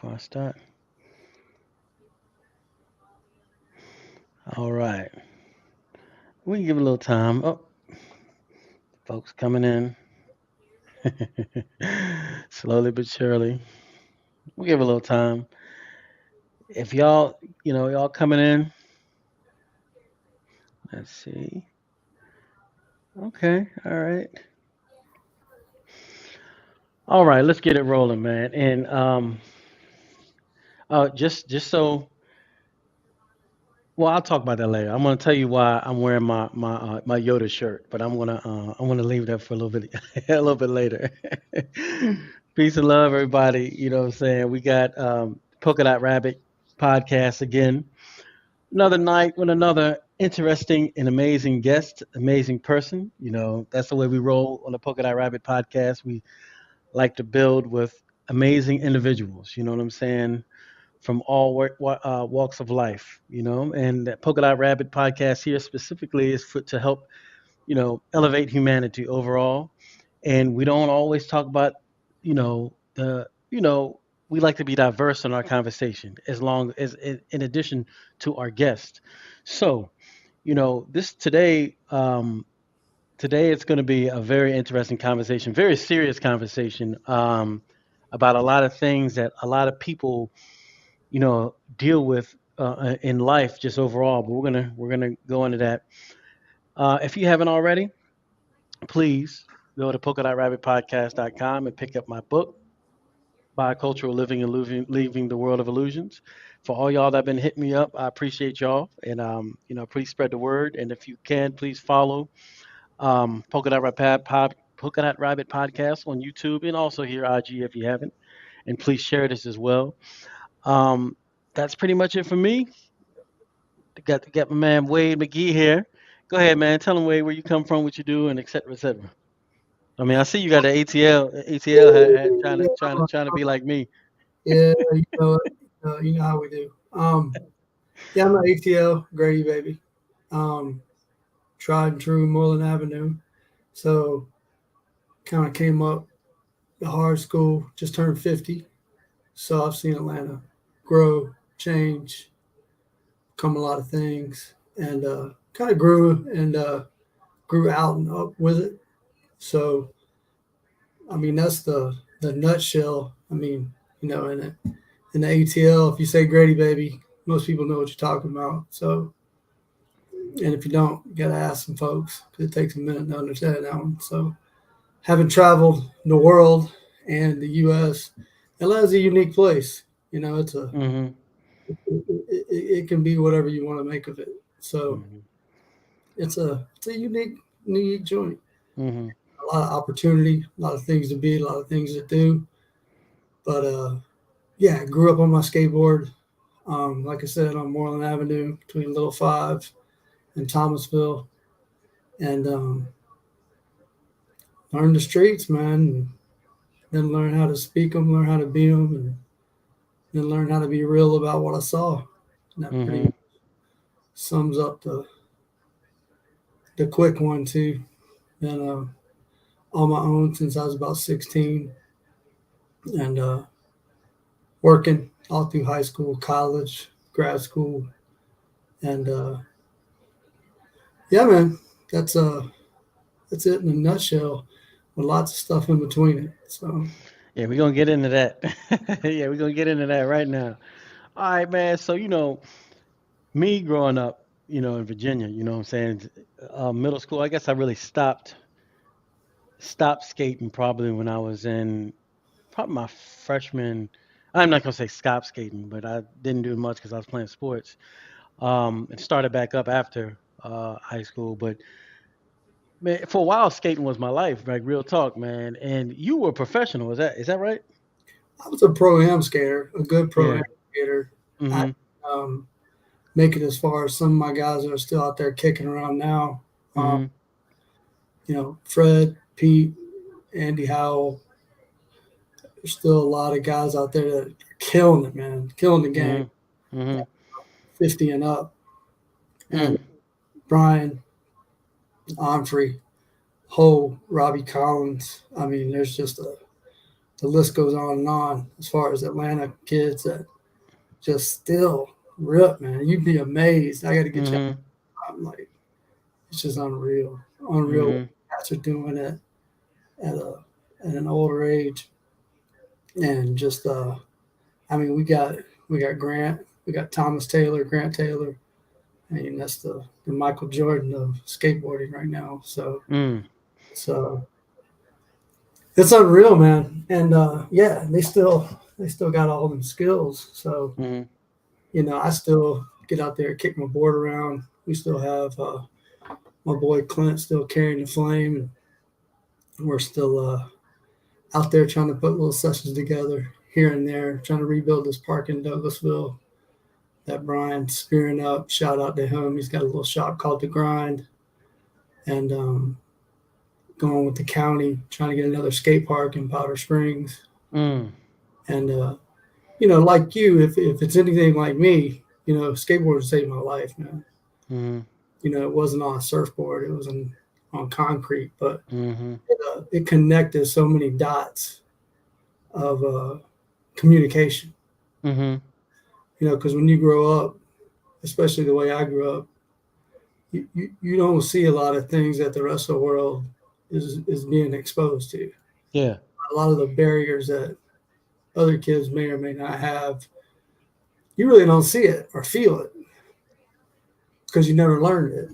before I start. All right. We can give it a little time. Oh, folks coming in. Slowly but surely. We'll give it a little time. If y'all, y'all coming in, let's see. Okay. All right. All right. Let's get it rolling, man. And just so, well, I'll talk about that later. I'm gonna tell you why I'm wearing my Yoda shirt, but I'm gonna leave that for a little bit a little bit later. Peace and love, everybody. You know what I'm saying? We got Polka Dot Rabbit podcast again. Another night with another interesting and amazing guest, amazing person. That's the way we roll on the Polka Dot Rabbit podcast. We like to build with amazing individuals. You know what I'm saying? From all walks of life. And that Polka Dot Rabbit podcast here specifically is to help, elevate humanity overall. And we don't always talk about, we like to be diverse in our conversation as long as in addition to our guests. So, this today it's going to be a very interesting conversation, very serious conversation about a lot of things that a lot of people, deal with in life just overall. But we're gonna go into that. If you haven't already, please go to polka.rabbitpodcast.com and pick up my book, Bicultural Living and Leaving the World of Illusions. For all y'all that have been hitting me up, I appreciate y'all, and please spread the word. And if you can, please follow Polka Dot Rabbit Polka Dot Rabbit Podcast on YouTube and also here IG if you haven't. And please share this as well. Um, that's pretty much it for me. Got my man Wade McGee here. Go ahead, man. Tell him Wade where you come from, what you do, and et cetera, et cetera. I mean, I see you got the ATL hat, trying to be like me. Yeah, you know how we do. Yeah, I'm at ATL, Grady baby. Um, Tried and true Moreland Avenue. So kind of came up the hard school, just turned 50. So I've seen Atlanta grow, change, come a lot of things, and kind of grew and grew out and up with it. So I mean that's the nutshell. I mean, in the ATL, if you say Grady baby, most people know what you're talking about. So, and if you don't, you gotta ask some folks because it takes a minute to understand that one. So, having traveled the world and the U.S., Atlanta's a unique place. It's Hmm. it can be whatever you want to make of it. So, Hmm. it's a unique joint. Hmm. A lot of opportunity, a lot of things to be, a lot of things to do. But yeah, I grew up on my skateboard. Like I said, on Moreland Avenue between Little Five and Thomasville, and learn the streets, man. And then learn how to speak them, learn how to be them, and then learn how to be real about what I saw. And that pretty Hmm. much sums up the quick one too. And on my own since I was about 16, and working all through high school, college, grad school, and yeah, man, that's uh that's it in a nutshell, with lots of stuff in between it. So Yeah, we're gonna get into that. Yeah, we're gonna get into that right now. All right, man. So me growing up, in Virginia, what I'm saying, middle school. I guess I really stopped skating probably when I was in probably my freshman. I'm not gonna say stop skating, but I didn't do much because I was playing sports. And started back up after high school. But man, for a while, skating was my life, like real talk, man. And you were a professional, is that right? I was a pro am skater, a good pro am Yeah. skater. I Mhm. um, make it as far as some of my guys that are still out there kicking around now. Um, Mhm. Fred, Pete, Andy Howell. There's still a lot of guys out there that are killing it, man, killing the game, Mhm. Mhm. 50 and up. Mm. And Brian, Onfrey, Ho, Robbie Collins. I mean, the list goes on and on as far as Atlanta kids that just still rip, man. You'd be amazed. I got to get you. Mm-hmm. I'm like, it's just unreal, unreal. What Mm-hmm. cats are doing it at at an older age, and just I mean, we got Grant, we got Thomas Taylor, Grant Taylor. I mean, that's the Michael Jordan of skateboarding right now. So Mm. it's it's unreal, man. And yeah, they still got all them skills. So Mm-hmm. I still get out there, kick my board around. We still have my boy Clint still carrying the flame, and we're still out there trying to put little sessions together here and there, trying to rebuild this park in Douglasville that Brian's spearing up. Shout out to him. He's got a little shop called The Grind, and going with the county, trying to get another skate park in Powder Springs. Mm. And like you, if it's anything like me, skateboarding saved my life, man. Mm-hmm. It wasn't on a surfboard; it was on concrete, but Mm-hmm. it connected so many dots of communication. Mm-hmm. Because when you grow up, especially the way I grew up, you don't see a lot of things that the rest of the world is being exposed to. Yeah. A lot of the barriers that other kids may or may not have, you really don't see it or feel it because you never learned it.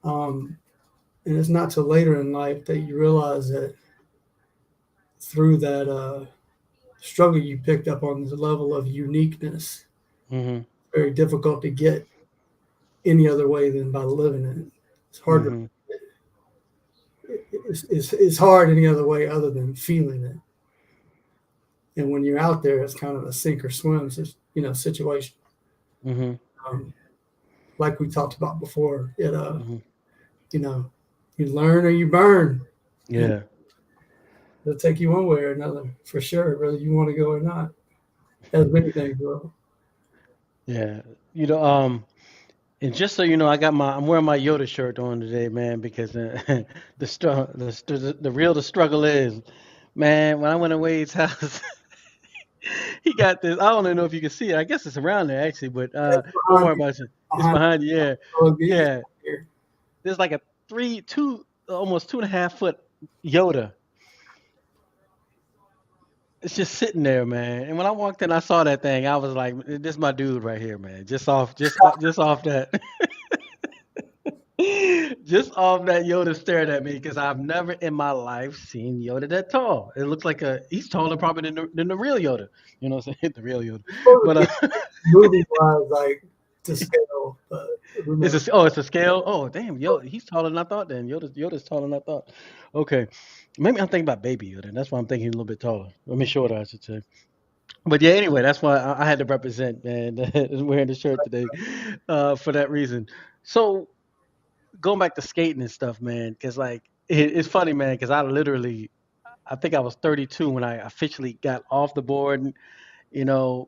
And it's not till later in life that you realize that through that struggle you picked up on the level of uniqueness. Mm-hmm. Very difficult to get any other way than by living it. It's hard Mm-hmm. it's hard any other way other than feeling it. And when you're out there, it's kind of a sink or swim, situation. Mm-hmm. Um, like we talked about before, Mm-hmm. you learn or you burn. And Yeah. it'll take you one way or another for sure, whether you want to go or not. As many things will. Yeah. You know, and just so you know, I'm wearing my Yoda shirt on today, man, because the real the struggle is, man. When I went to Wade's house, he got this. I don't even know if you can see it. I guess it's around there actually, but don't Behind worry you, about it. It's behind behind you. Yeah, you, yeah. here. There's like a almost 2.5 foot Yoda. It's just sitting there, man. And when I walked in, I saw that thing. I was like, "This my dude right here, man." Just off that, just off that Yoda stared at me because I've never in my life seen Yoda that tall. It looks like he's taller probably than the real Yoda. You know what I'm saying? The real Yoda. It's supposed But to be movie wise, like to scale, but who knows? it's a scale. Oh damn, he's taller than I thought. Then Yoda's taller than I thought. Okay, maybe I'm thinking about Baby Yoda. That's why I'm thinking he's a little bit taller. I mean shorter, I should say. But yeah, anyway, that's why I had to represent, man. Wearing the shirt today, for that reason. So going back to skating and stuff, man, because like it's funny, man, because I think I was 32 when I officially got off the board,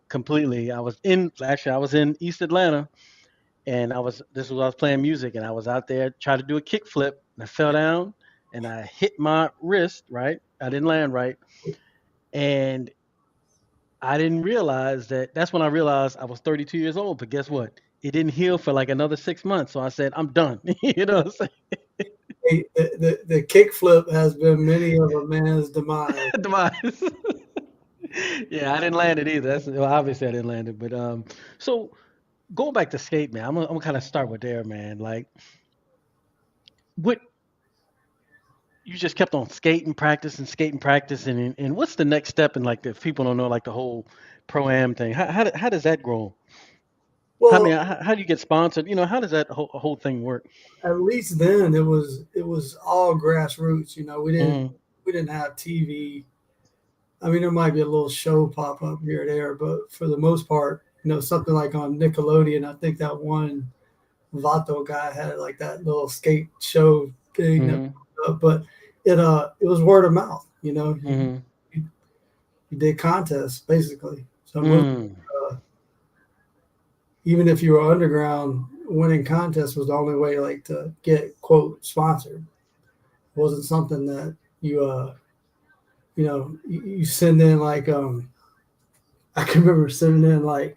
completely. I was in East Atlanta, and this was I was playing music, and I was out there trying to do a kick flip, and I fell down, and I hit my wrist, right? I didn't land right, and I didn't realize that's when I realized I was 32 years old. But guess what? It didn't heal for like another 6 months. So I said, I'm done. You know what I'm saying? The kickflip has been many of a man's demise. Demise. Yeah, I didn't land it either. Well, obviously I didn't land it. But so going back to skate, man, I'm gonna kind of start with there, man. Like, what you just kept on skating, practicing, and what's the next step in like if people don't know like the whole pro am thing? How does that grow? Well, How do you get sponsored? How does that whole thing work? at least then it was all grassroots. Mm, We didn't have TV. I mean, there might be a little show pop up here or there, but for the most part, something like on Nickelodeon, I think that one Vato guy had like that little skate show thing. mm, But it was word of mouth. mm, You, you did contests basically. So mm, even if you were underground, winning contests was the only way like to get quote sponsored. It wasn't something that you you send in like I can remember sending in like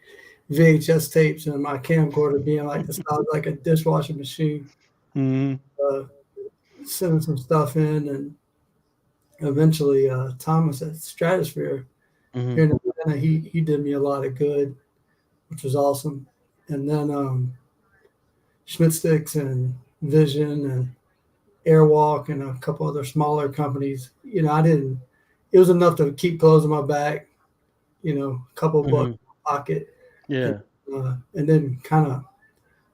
VHS tapes and my camcorder being like the size like a dishwasher machine. Mhm. Uh, Sending some stuff in, and eventually Thomas at Stratosphere here Mhm. in Atlanta, he did me a lot of good, which was awesome. And then Schmidt Sticks and Vision and Airwalk and a couple other smaller companies. I didn't. It was enough to keep clothes on my back. A couple bucks Mhm. in my pocket, and Yeah. then kind of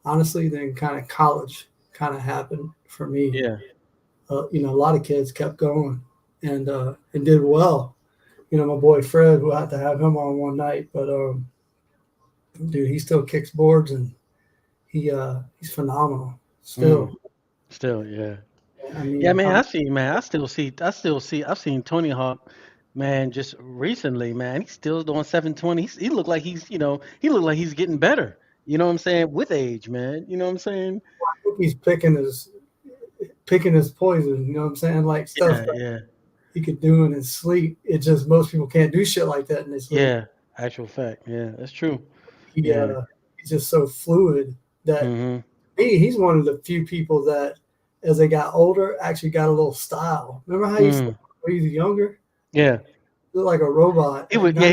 honestly, then kind of college kind of happened for me. Yeah. A lot of kids kept going and did well. My boy Fred, we'll have to have him on one night, but dude, he still kicks boards and he's phenomenal still. Mm. Still, yeah. I Yeah, mean, man, I see, man. I still see. I've seen Tony Hawk, man, just recently, man. He's still doing 720. He look like he look like he's getting better. You know what I'm saying? With age, man. You know what I'm saying? I think he's picking his poison. You know what I'm saying? Like stuff Yeah, that yeah, he could do in his sleep. It just most people can't do shit like that in their sleep. yeah. Actual fact. Yeah, that's true. He Yeah. he's just so fluid that Mhm. he's one of the few people that, as they got older, actually got a little style. Remember how he used to Mm. look when he was younger? Yeah. Look like a robot. It Like was now, yeah,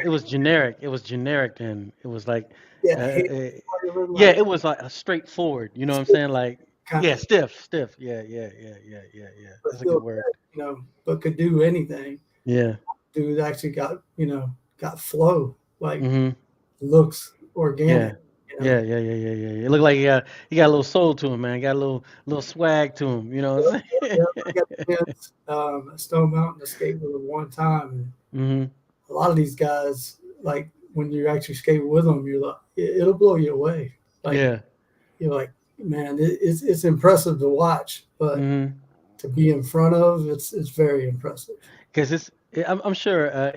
it was generic. It was generic then. It was like yeah, uh, hair, uh yeah, like it was like a straightforward, you know what I'm saying? Like kind yeah, of, stiff. Yeah, yeah, yeah, yeah, yeah, yeah. but That's a good still, word. but could do anything. Yeah. Dude actually got flow, like Mhm. looks organic. Yeah. You know, Yeah. It looked like he got a little soul to him, man. Got a little swag to him, you know what I'm saying? yeah, I got the chance at Stone Mountain to skate with him one time, and Mhm. a lot of these guys, like when you actually skate with them, you're like, it'll blow you away. Like Yeah. you're like, man, it's impressive to watch, but Mhm. to be in front of, it's very impressive. 'Cause I'm sure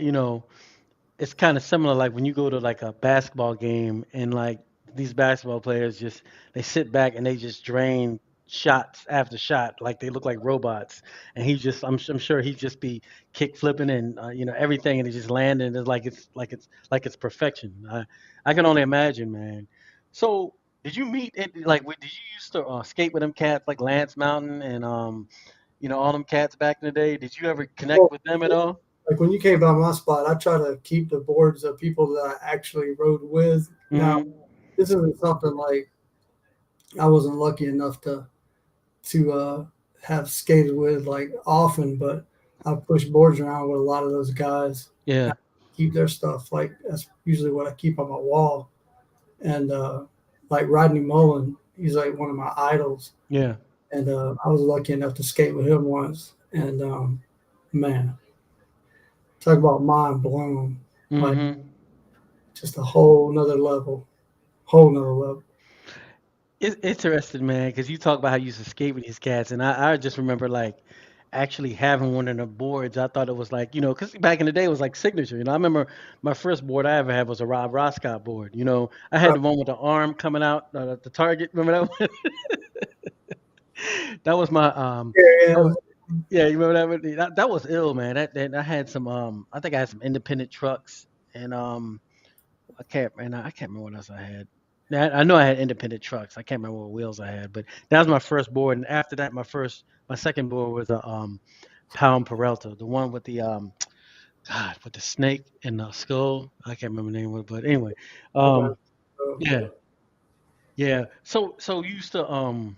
it's kind of similar like when you go to like a basketball game and like these basketball players just they sit back and they just drain shots after shot like they look like robots and I'm sure he just be kick flipping and everything and it just landing it's like it's perfection. I can only imagine, man. So did you meet like did you used to skate with them cats like Lance Mountain and all them cats back in the day? Did you ever connect Well, with them at all? like when you came by my spot, I try to keep the boards of people that I actually rode with. Now, Mm-hmm. this isn't something like I wasn't lucky enough to have skated with like often, but I push boards around with a lot of those guys. I Yeah. keep their stuff. Like that's usually what I keep on my wall. And like Rodney Mullen, he's like one of my idols. Yeah. And I was lucky enough to skate with him once. And man, talk about mind blown. Like Mm-hmm. just a whole nother level, whole nother level. It's interesting, man, because you talk about how you used to skate with these cats, and I just remember like actually having one of the boards. I thought it was like, because back in the day it was like signature. I remember my first board I ever had was a Rob Roscott board. I had Right. the one with the arm coming out, the target. Remember that one? That was my Yeah, that yeah. was, yeah, you remember that one? That was ill, man. That I had some I think I had some independent trucks and I can't remember what else I had. Now, I know I had independent trucks. I can't remember what wheels I had, but that was my first board. And after that, my second board was a Pound Peralta, the one with the God, with the snake and the skull. I can't remember the name of it, but anyway, I got um, so, yeah, yeah. So you used to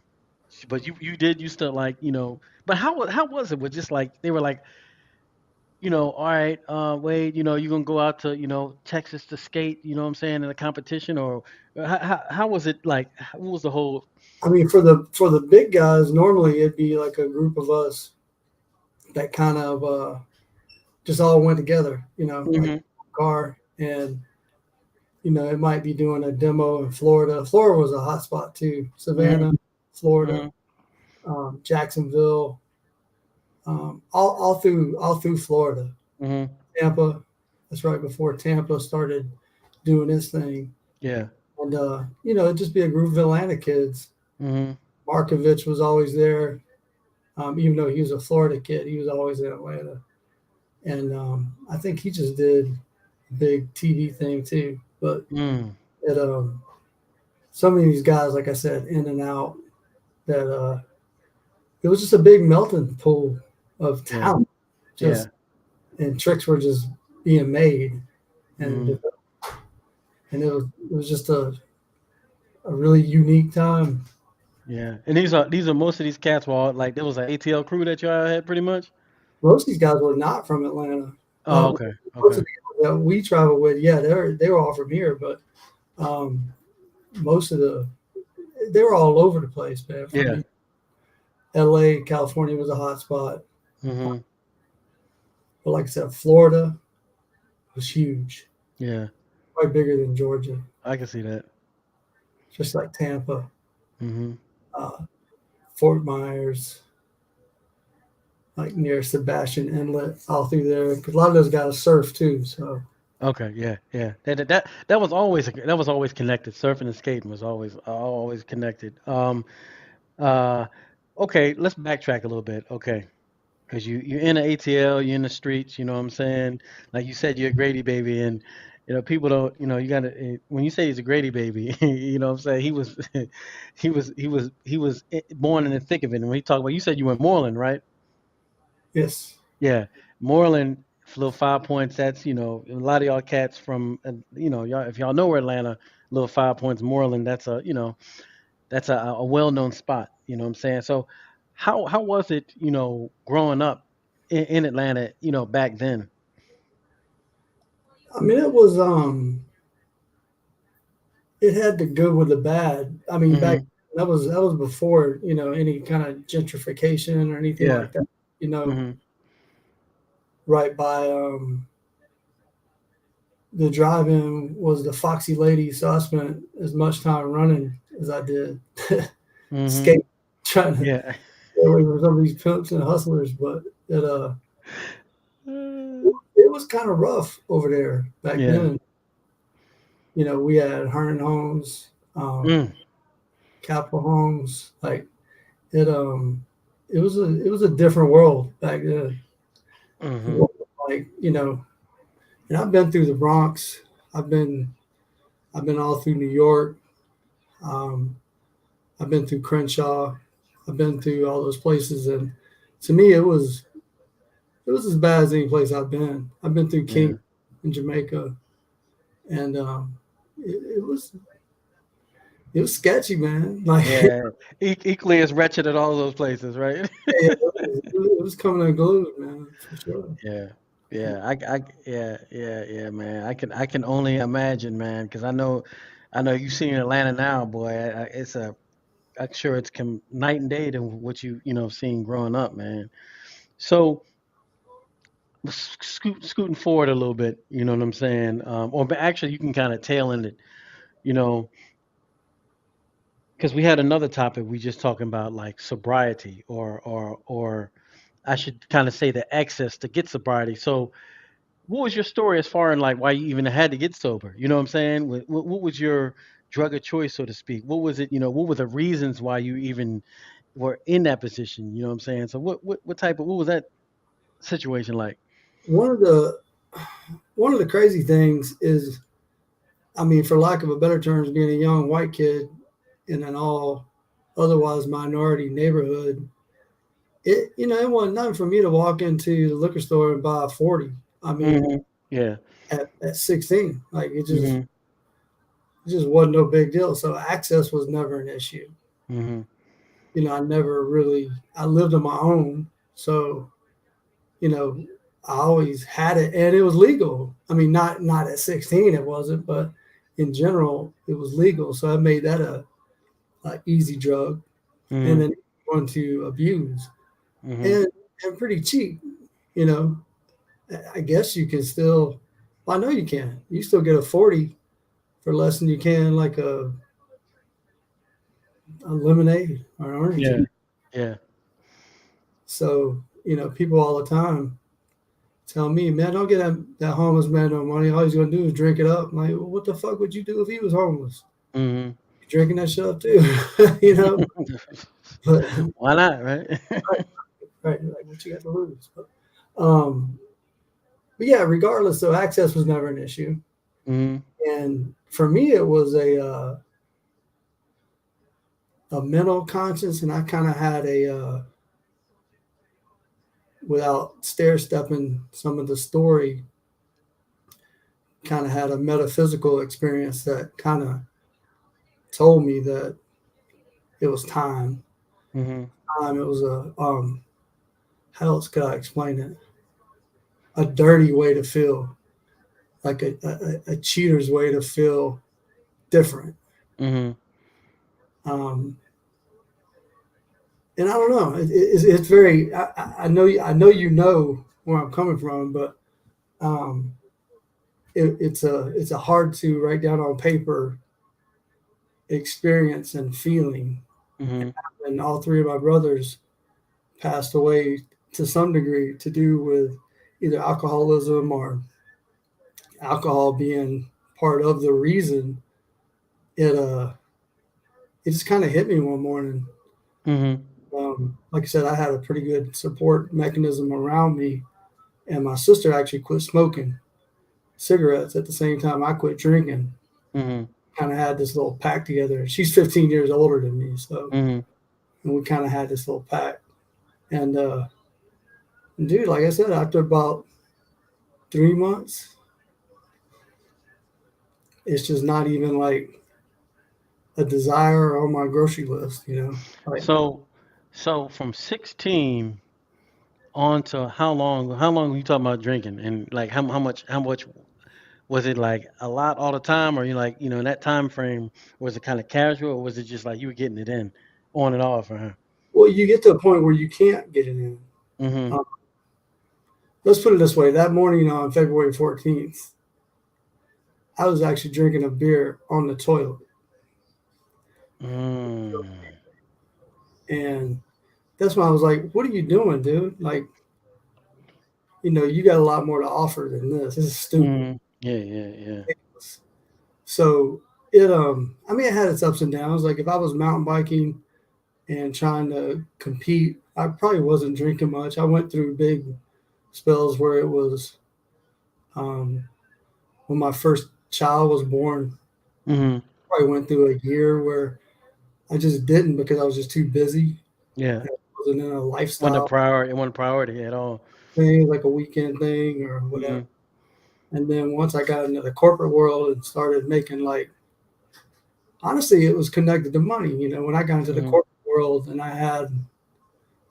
but you did used to like but how was it? Was just like they were like all right, Wade, you're gonna go out to, Texas to skate, you know what I'm saying, in a competition, or how was it like? What was the whole? I mean, for the big guys, normally it'd be like a group of us that kind of just all went together, like Hmm. car, and it might be doing a demo in Florida. Florida was a hot spot too. Hmm. Savannah, Florida, Hmm. Jacksonville, all through Florida. Hmm. Tampa, that's right before Tampa started doing its thing, Yeah. and it'd just be a group of Atlanta kids. Hmm. Markovich was always there, even though he was a Florida kid, he was always in Atlanta. and I think he just did a big TV thing too. But Mm, it some of these guys, like I said, in and out, that it was just a big melting pool of yeah, talent, yeah. just and tricks were just being made, Mm, and it was just a really unique time. yeah. And these are most of these cats were all like there was an ATL crew that y'all had pretty much. Most of these guys were not from Atlanta. Oh, okay, Most okay. of the guys that we traveled with, yeah, they were all from here, but um, most of they were all over the place, man. From Yeah. L.A., California was a hot spot, Mhm. but like I said, Florida was huge, Yeah. quite bigger than Georgia, I can see that. just like Tampa, Mhm. uh, Fort Myers, like near Sebastian Inlet, all through there. Because a lot of those guys surf too, so Okay. Yeah. Yeah. That was always connected. Surfing and skating was always connected. Uh. Okay. Let's backtrack a little bit. Okay. Because you're in the ATL, you're in the streets. You know what I'm saying? Like you said, you're a Grady baby, and people don't. You gotta when you say he's a Grady baby, you know what I'm saying? He was born in the thick of it. And when he talked about, you said you went Moreland, right? yes. Yeah, Moreland, little 5 points. That's a lot of y'all cats from y'all if y'all know where Atlanta, little 5 points, Moreland. That's a well-known spot. You know what I'm saying? So, how was it? Growing up in Atlanta. Back then. I mean, it had the good with the bad. I mean, back Hmm. that was before any kind of gentrification or anything Yeah. like that. You know, Hmm. right by the drive-in was the Foxy Lady, so I spent as much time running as I did Hmm. skate, trying to Yeah. get away from some of these pimps and hustlers. But Mm. it was kind of rough over there back Yeah. then. We had Hernan Homes, um, Mm. Capitol Homes, like it. It was a different world back then. It Hmm. wasn't like and I've been through the Bronx. I've been I've been all through New York. Um, I've been through Crenshaw. I've been through all those places, and to me, it was as bad as any place I've been. I've been through King Yeah. in Jamaica, and it was sketchy, man. Like Yeah. Equally as wretched at all those places, right? it was coming unglued, man, for sure. Yeah, yeah, yeah, man. I can only imagine, man, because I know you see in Atlanta now, boy. I'm sure it's night and day than what seen growing up, man. So scooting forward a little bit, you know what I'm saying? But actually, you can kind of tail end it, you know, because we had another topic we just talking about like sobriety or I should kind of say the access to get sobriety. So what was your story as far in like why you even had to get sober? You know what I'm saying? What was your drug of choice, so to speak? What was it? What were the reasons why you even were in that position? You know what I'm saying? So what was that situation like? One of the one of the crazy things is, I mean, for lack of a better terms, being a young white kid in an all otherwise minority neighborhood, it wasn't nothing for me to walk into the liquor store and buy a 40. I mean, Hmm. Yeah. at 16, like Hmm. it just wasn't no big deal. So access was never an issue. Hmm. I never really, I lived on my own. So, you know, I always had it and it was legal. I mean, not at 16, it wasn't, but in general, it was legal. So I made that a easy drug and Hmm. then one to abuse Hmm. and, and pretty cheap, you know. I guess you can still, well, I know you can. You still get a 40 for less than you can like a lemonade or an orange Yeah. juice. Yeah. So, people all the time tell me, man, don't get that homeless man no money. All he's gonna do is drink it up. I'm like, well, what the fuck would you do if he was homeless? Hmm. You drinking that shit up too, you know? But Why not, right? right, right, like what you got to lose? But, um, but yeah, regardless, so access was never an issue. Mhm. And for me, it was a mental conscience, and I kind of had without stair stepping some of the story, kind of had a metaphysical experience that kind of told me that it was time. Mhm. It was how else could I explain it? A dirty way to feel, like a cheater's way to feel different. Mhm. Um, and I don't know. It's very. I know. I know you know where I'm coming from, but um, it's a hard to write down on paper experience and feeling. Mhm. And all three of my brothers passed away to some degree to do with either alcoholism or alcohol being part of the reason. It just kind of hit me one morning. Mhm. Like I said, I had a pretty good support mechanism around me, and my sister actually quit smoking cigarettes at the same time I quit drinking. Mhm. Kind of had this little pact together. She's 15 years older than me, so Mhm. and we kind of had this little pact. And dude, like I said, after about 3 months, it's just not even like a desire on my grocery list, you know. Like, So, so from 16 on to how long? How long were you talking about drinking? And like how much was it like a lot all the time, or you like in that time frame was it kind of casual, or was it just like you were getting it in, on and off? Uh-huh. well, you get to a point where you can't get it in. Mhm. Um, let's put it this way: that morning on February 14th, I was actually drinking a beer on the toilet, Mm. and that's when I was like, "What are you doing, dude? Like, you got a lot more to offer than this. This is stupid." Mhm. Yeah, yeah, yeah. So I mean, it had its ups and downs. Like if I was mountain biking and trying to compete, I probably wasn't drinking much. I went through big spells where it was um, when my first child was born. Mhm. Probably went through a year where I just didn't because I was just too busy. Yeah. I wasn't in a Wasn't a lifestyle priority. It wasn't a priority at all. thing, like a weekend thing or whatever. Mhm. And then once I got into the corporate world and started making like, honestly, it was connected to money. When I got into the Mhm. corporate world and I had,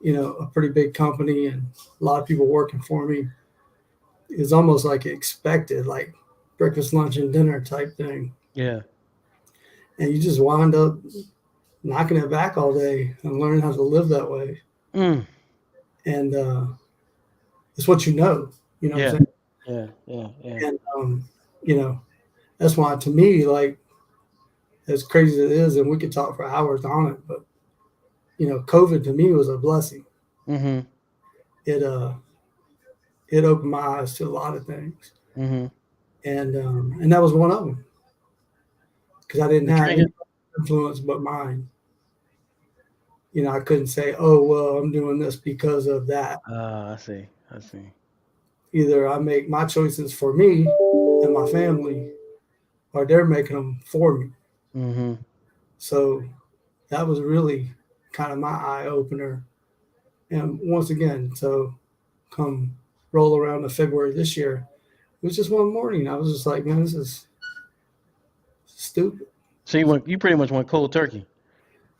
a pretty big company and a lot of people working for me, it's almost like expected, like breakfast, lunch, and dinner type thing. Yeah. And you just wind up knocking it back all day and learning how to live that way. Mm. And it's what you know. You know what I'm Yeah. saying? Yeah. Yeah. Yeah. And you know, that's why to me, like as crazy as it is, and we could talk for hours on it, but COVID to me was a blessing. Mhm. It it opened my eyes to a lot of things, Mhm. and that was one of them because I didn't The have any drinking. influence but mine. I couldn't say, "Oh well, I'm doing this because of that." I see. I see. Either I make my choices for me and my family, or they're making them for me. Mhm. So that was really kind of my eye opener. And once again, so come roll around to February this year, it was just one morning. I was just like, man, this is stupid. So you pretty much went cold turkey,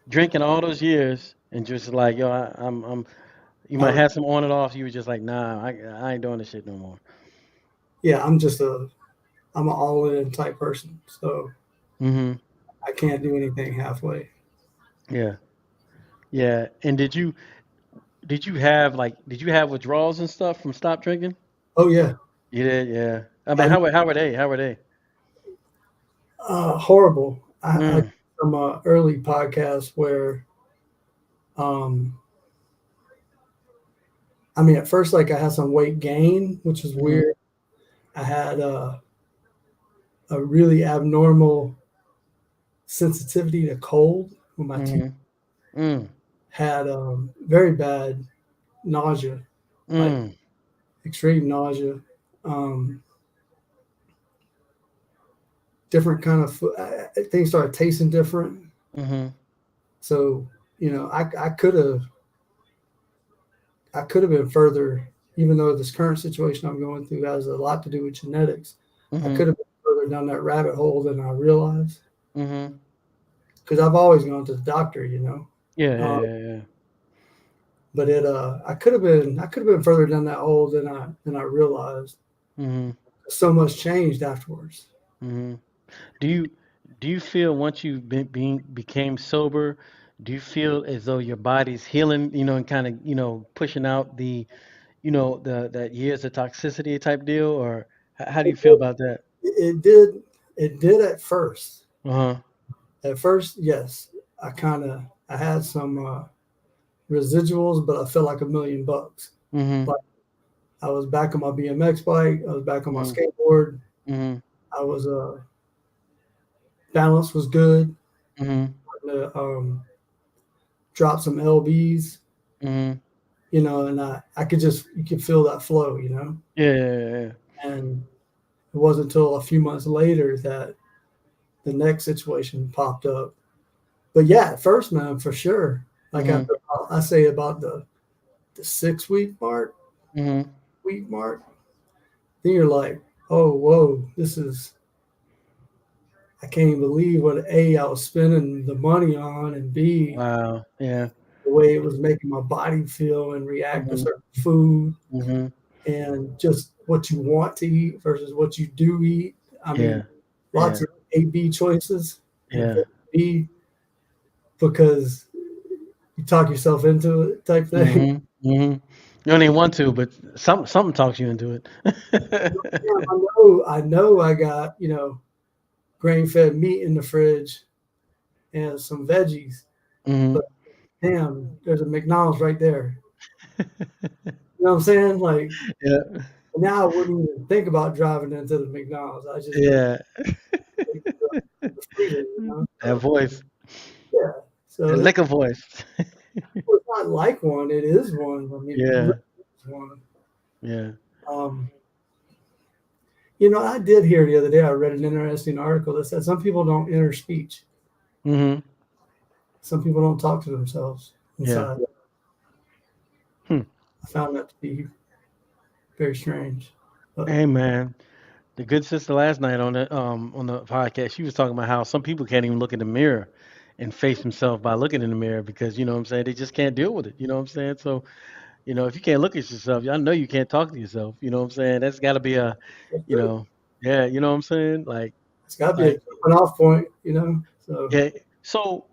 drinking all those years, and just like yo, I'm. You I might was, have some on and off. You were just like, nah, I ain't doing this shit no more. yeah, I'm an all in type person. So Mhm. I can't do anything halfway. Yeah. Yeah. And did you have withdrawals and stuff from stop drinking? Oh, yeah. You did, yeah. I mean, I, how were they? How were they? horrible. I Mm. from an early podcast where, um, I mean, at first, like I had some weight gain, which was Mhm. weird. I had a really abnormal sensitivity to cold when my teeth Mhm. Mm. had very bad nausea, like Mm. extreme nausea. Um, different kind of food. Things started tasting different. Mhm. So I could have been further, even though this current situation I'm going through has a lot to do with genetics. I could Mhm. have been further down that rabbit hole than I realized Mhm. because I've always gone to the doctor, you know. Yeah, Uh, yeah, yeah, yeah. but I could have been further down that hole than I realized. Mhm. So much changed afterwards. Mhm. Do you do you feel once you've been being became sober, do you feel as though your body's healing, and kind of, pushing out the, the that years of toxicity type deal, or how do It you feel did. about that? It did. It did at first. Uh-huh. At first, yes, I had some residuals, but I felt like $1,000,000. Mhm. Like I was back on my BMX bike. I was back on my Mhm. skateboard. Mhm. I was balance was good. Mhm. Dropped some lbs, Mhm. and I could just you could feel that flow, Yeah, yeah, yeah, yeah. and it wasn't until a few months later that the next situation popped up. But yeah, at first, man, for sure. Like Mhm. after I say about the 6 week mark, Mhm. then you're like, oh whoa, this is I can't even believe what A I was spending the money on, and B Wow. Yeah. the way it was making my body feel and react to Mhm. certain food, Mhm. and just what you want to eat versus what you do eat. I mean, Yeah. lots Yeah. of A B choices and Yeah. B because you talk yourself into it type thing. Mhm. Mhm. You don't even want to, but something talks you into it. Damn, I know I got, grain fed meat in the fridge and some veggies, but Mhm. damn, there's a McDonald's right there. You know what I'm saying? Like Yeah. now I wouldn't even think about driving into the McDonald's. I just go Yeah. take the freezer, That So voice, yeah. that So liquor voice. it's not like one, it is one. I mean, it really Yeah. is one. Yeah. Um, I did hear the other day, I read an interesting article that said some people don't enter speech. Mhm. Some people don't talk to themselves Yeah. inside. Hmm. I found that to be very strange. But Hey man, the good sister last night on the podcast, she was talking about how some people can't even look in the mirror and face themselves by looking in the mirror because, what I'm saying, they just can't deal with it. You know what I'm saying? So, if you can't look at yourself, I know you can't talk to yourself. You know what I'm saying? That's got to be a, that's you true. know, yeah, you know what I'm saying? It's got to be a Like, jumping off point. So yeah. So,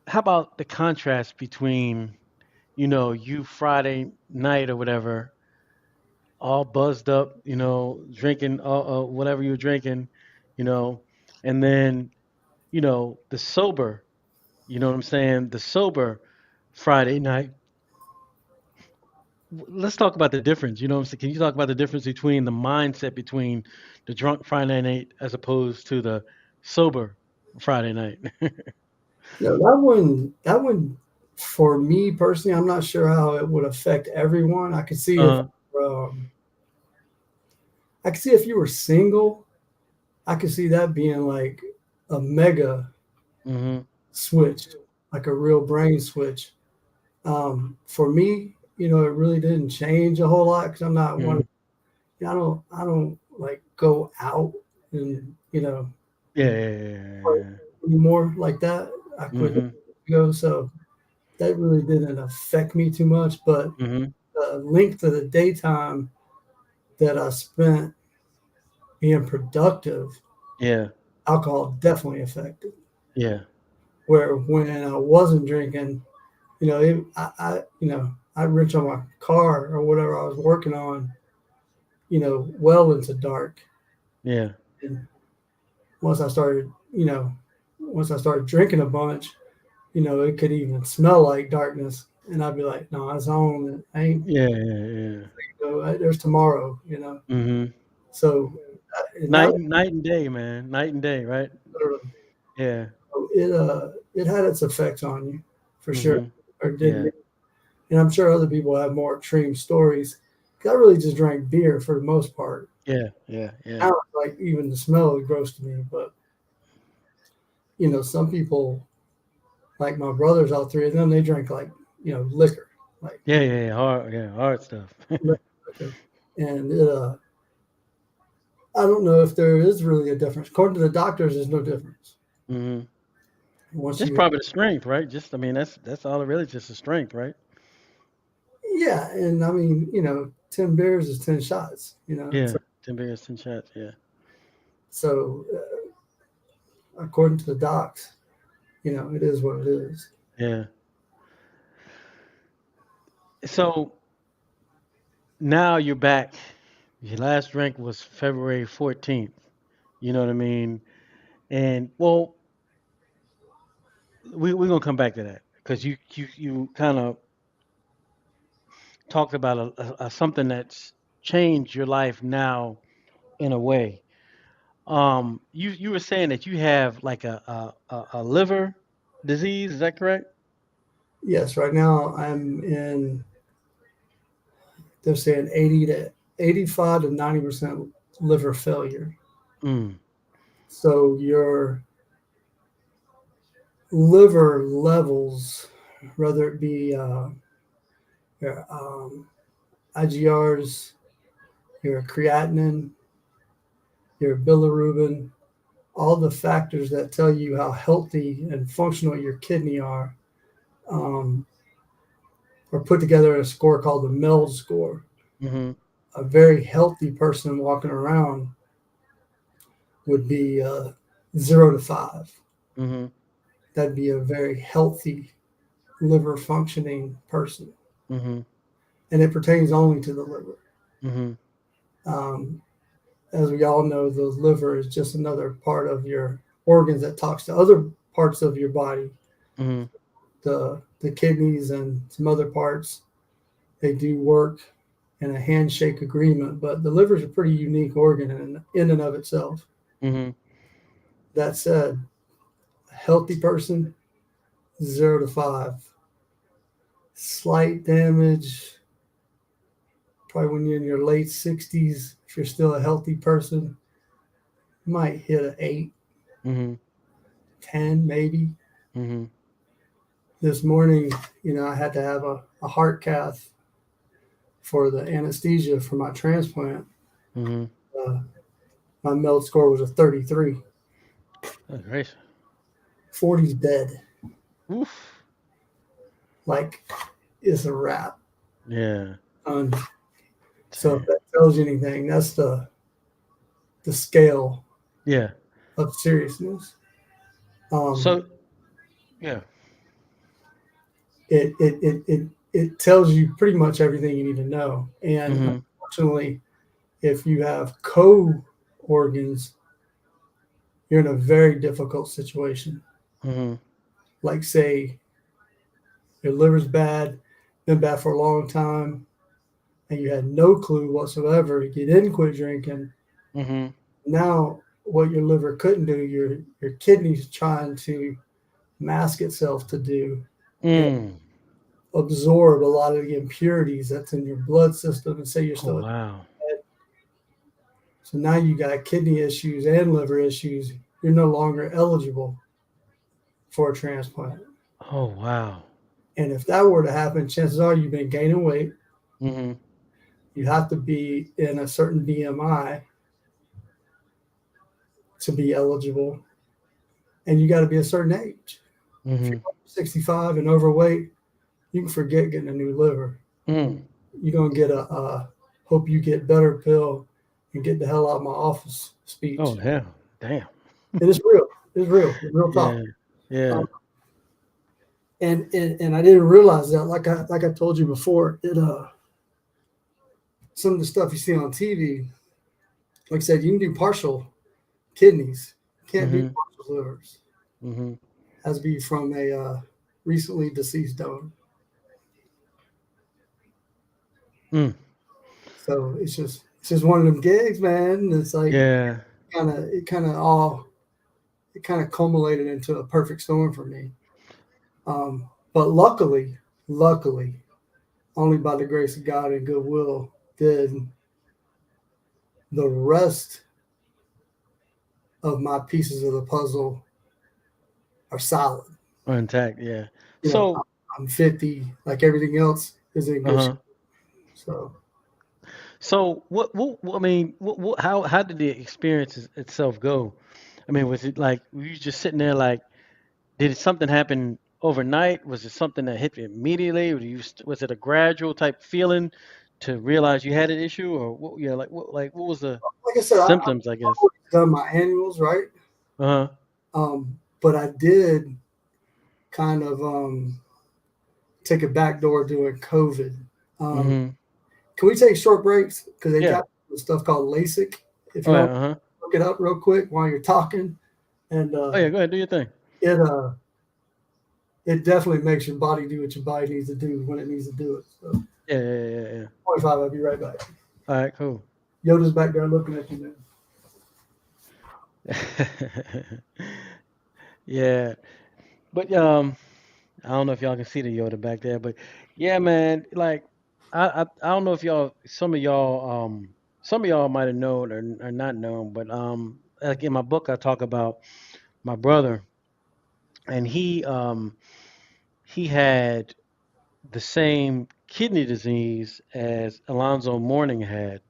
how about the contrast between, you Friday night or whatever, all buzzed up, drinking whatever you were drinking, you know, and then, the sober, you know what I'm saying? The sober Friday night. Let's talk about the difference. You know what I'm saying? Can you talk about the difference between the mindset between the drunk Friday night as opposed to the sober Friday night? that one, for me personally, I'm not sure how it would affect everyone. Uh-huh. Um, I could see if you were single, I could see that being like a mega Mm-hmm. switch, like a real brain switch. For me, it really didn't change a whole lot because I'm not one. Mm-hmm. I don't like go out and Yeah, yeah, yeah, yeah. anymore like that. I quit Mm-hmm. go, so that really didn't affect me too much. But Mm-hmm. the length of the daytime that I spent being productive, Yeah, alcohol definitely affected. yeah, Where when I wasn't drinking, I wrench on my car or whatever I was working on, well into dark. yeah, And once I started, once I started drinking a bunch, it could even smell like darkness. And I'd be like, no, it's on. I ain't, yeah, yeah, yeah. there's tomorrow. Mm-hmm. So, and that Night and day, man. Night and day, right? Yeah. it had its effects on you for sure, Mm-hmm. or did Yeah. me. And I'm sure other people have more extreme stories. 'Cause I really just drank beer for the most part. Yeah, yeah, yeah, Now, like even the smell is gross to me. But some people, like my brothers, all three of them, they drink like liquor, like yeah, hard stuff. liquor, and I don't know if there is really a difference. According to the doctors, there's no difference Hmm. once Just you. probably the strength, right? Just, I mean, that's all it really is, just the strength, right? Yeah, and I mean, 10 beers is 10 shots. Yeah, 10 beers, 10 shots. Yeah, So according to the docs, it is what it is. yeah. So now you're back. Your last drink was February 14th. You know what I mean? And well, we're gonna come back to that because you kind of talked about a something that's changed your life now in a way. You were saying that you have like a liver disease. Is that correct? Yes, right now I'm in. They're saying 85 to 90% liver failure. Mm. So your liver levels, whether it be your IGRs, your creatinine, your bilirubin, all the factors that tell you how healthy and functional your kidney um, are put together in a score called the MELD score. Mhm. A very healthy person walking around would be 0 to 5. Mhm. That'd be a very healthy liver functioning person. Mhm. And it pertains only to the liver. Mhm. Um, as we all know, the liver is just another part of your organs that talks to other parts of your body. Mhm. The kidneys and some other parts, they do work in a handshake agreement, but the liver is a pretty unique organ in and of itself. Mhm. That said, a healthy person, 0 to 5. Slight damage, probably when you're in your late 60s, if you're still a healthy person, might hit an 8, Mhm. 10 maybe. Mhm. This morning, I had to have a heart cath for the anesthesia for my transplant. Mhm. Uh, my MELD score was a 33. Oh, great. 40's dead. Oof. Like, it's a wrap. Yeah. Um, so if Damn. that tells you anything, that's the scale Yeah. of seriousness. Um, So yeah. it tells you pretty much everything you need to know. And Mhm. unfortunately, if you have co-organs, you're in a very difficult situation. Mhm. Like, say, your liver's bad, been bad for a long time, and you had no clue whatsoever. You didn't quit drinking. Mhm. Now, what your liver couldn't do, your kidneys trying to mask itself to do and Mm. absorb a lot of the impurities that's in your blood system and say you're Oh still wow. dead. So now you got kidney issues and liver issues. You're no longer eligible for a transplant. Oh wow. And if that were to happen, chances are you've been gaining weight. Mhm. You have to be in a certain BMI to be eligible, and you got to be a certain age. If you're Mhm. 65 and overweight, you can forget getting a new liver. Mm. You're gonna get a hope you get better pill and get the hell out of my office Oh speech. hell. Damn. And it's real. It's real. It's real talk. Yeah. Yeah. Um, and I didn't realize that. Like I told you before, it some of the stuff you see on TV, like I said, you can do partial kidneys. You can't do Mhm. partial livers. Mhm. Has to be from a recently deceased donor. Mm. So it's just one of them gigs, man. It's like Yeah. it kind of culminated into a perfect storm for me. But luckily, only by the grace of God and goodwill did the rest of my pieces of the puzzle are solid. Or intact, yeah. You know, So, I'm 50, like everything else is in good shape. uh-huh. So, So I mean, how did the experience itself go? I mean, was it like were you just sitting there like, did something happen overnight? Was it something that hit you immediately? Or was it a gradual type feeling to realize you had an issue, or what? Yeah, like what was the like I said, symptoms? I I've guess. always done my annuals, right? Uh huh. But I did kind of take a back door during COVID. Um, Mm-hmm. can we take short breaks? Because they Yeah. got stuff called LASIK. If Oh you yeah. don't Uh huh. look it up real quick while you're talking, and Oh yeah. Go ahead. Do your thing. it it definitely makes your body do what your body needs to do when it needs to do it. So, Yeah. Yeah. Yeah. Yeah. 25, I'll be right back. All right. Cool. Yoda's back there looking at you, man. Yeah. But I don't know if y'all can see the Yoda back there, but yeah, man, like I don't know if some of y'all might have known or not known, but like in my book I talk about my brother, and he had the same kidney disease as Alonzo Mourning had.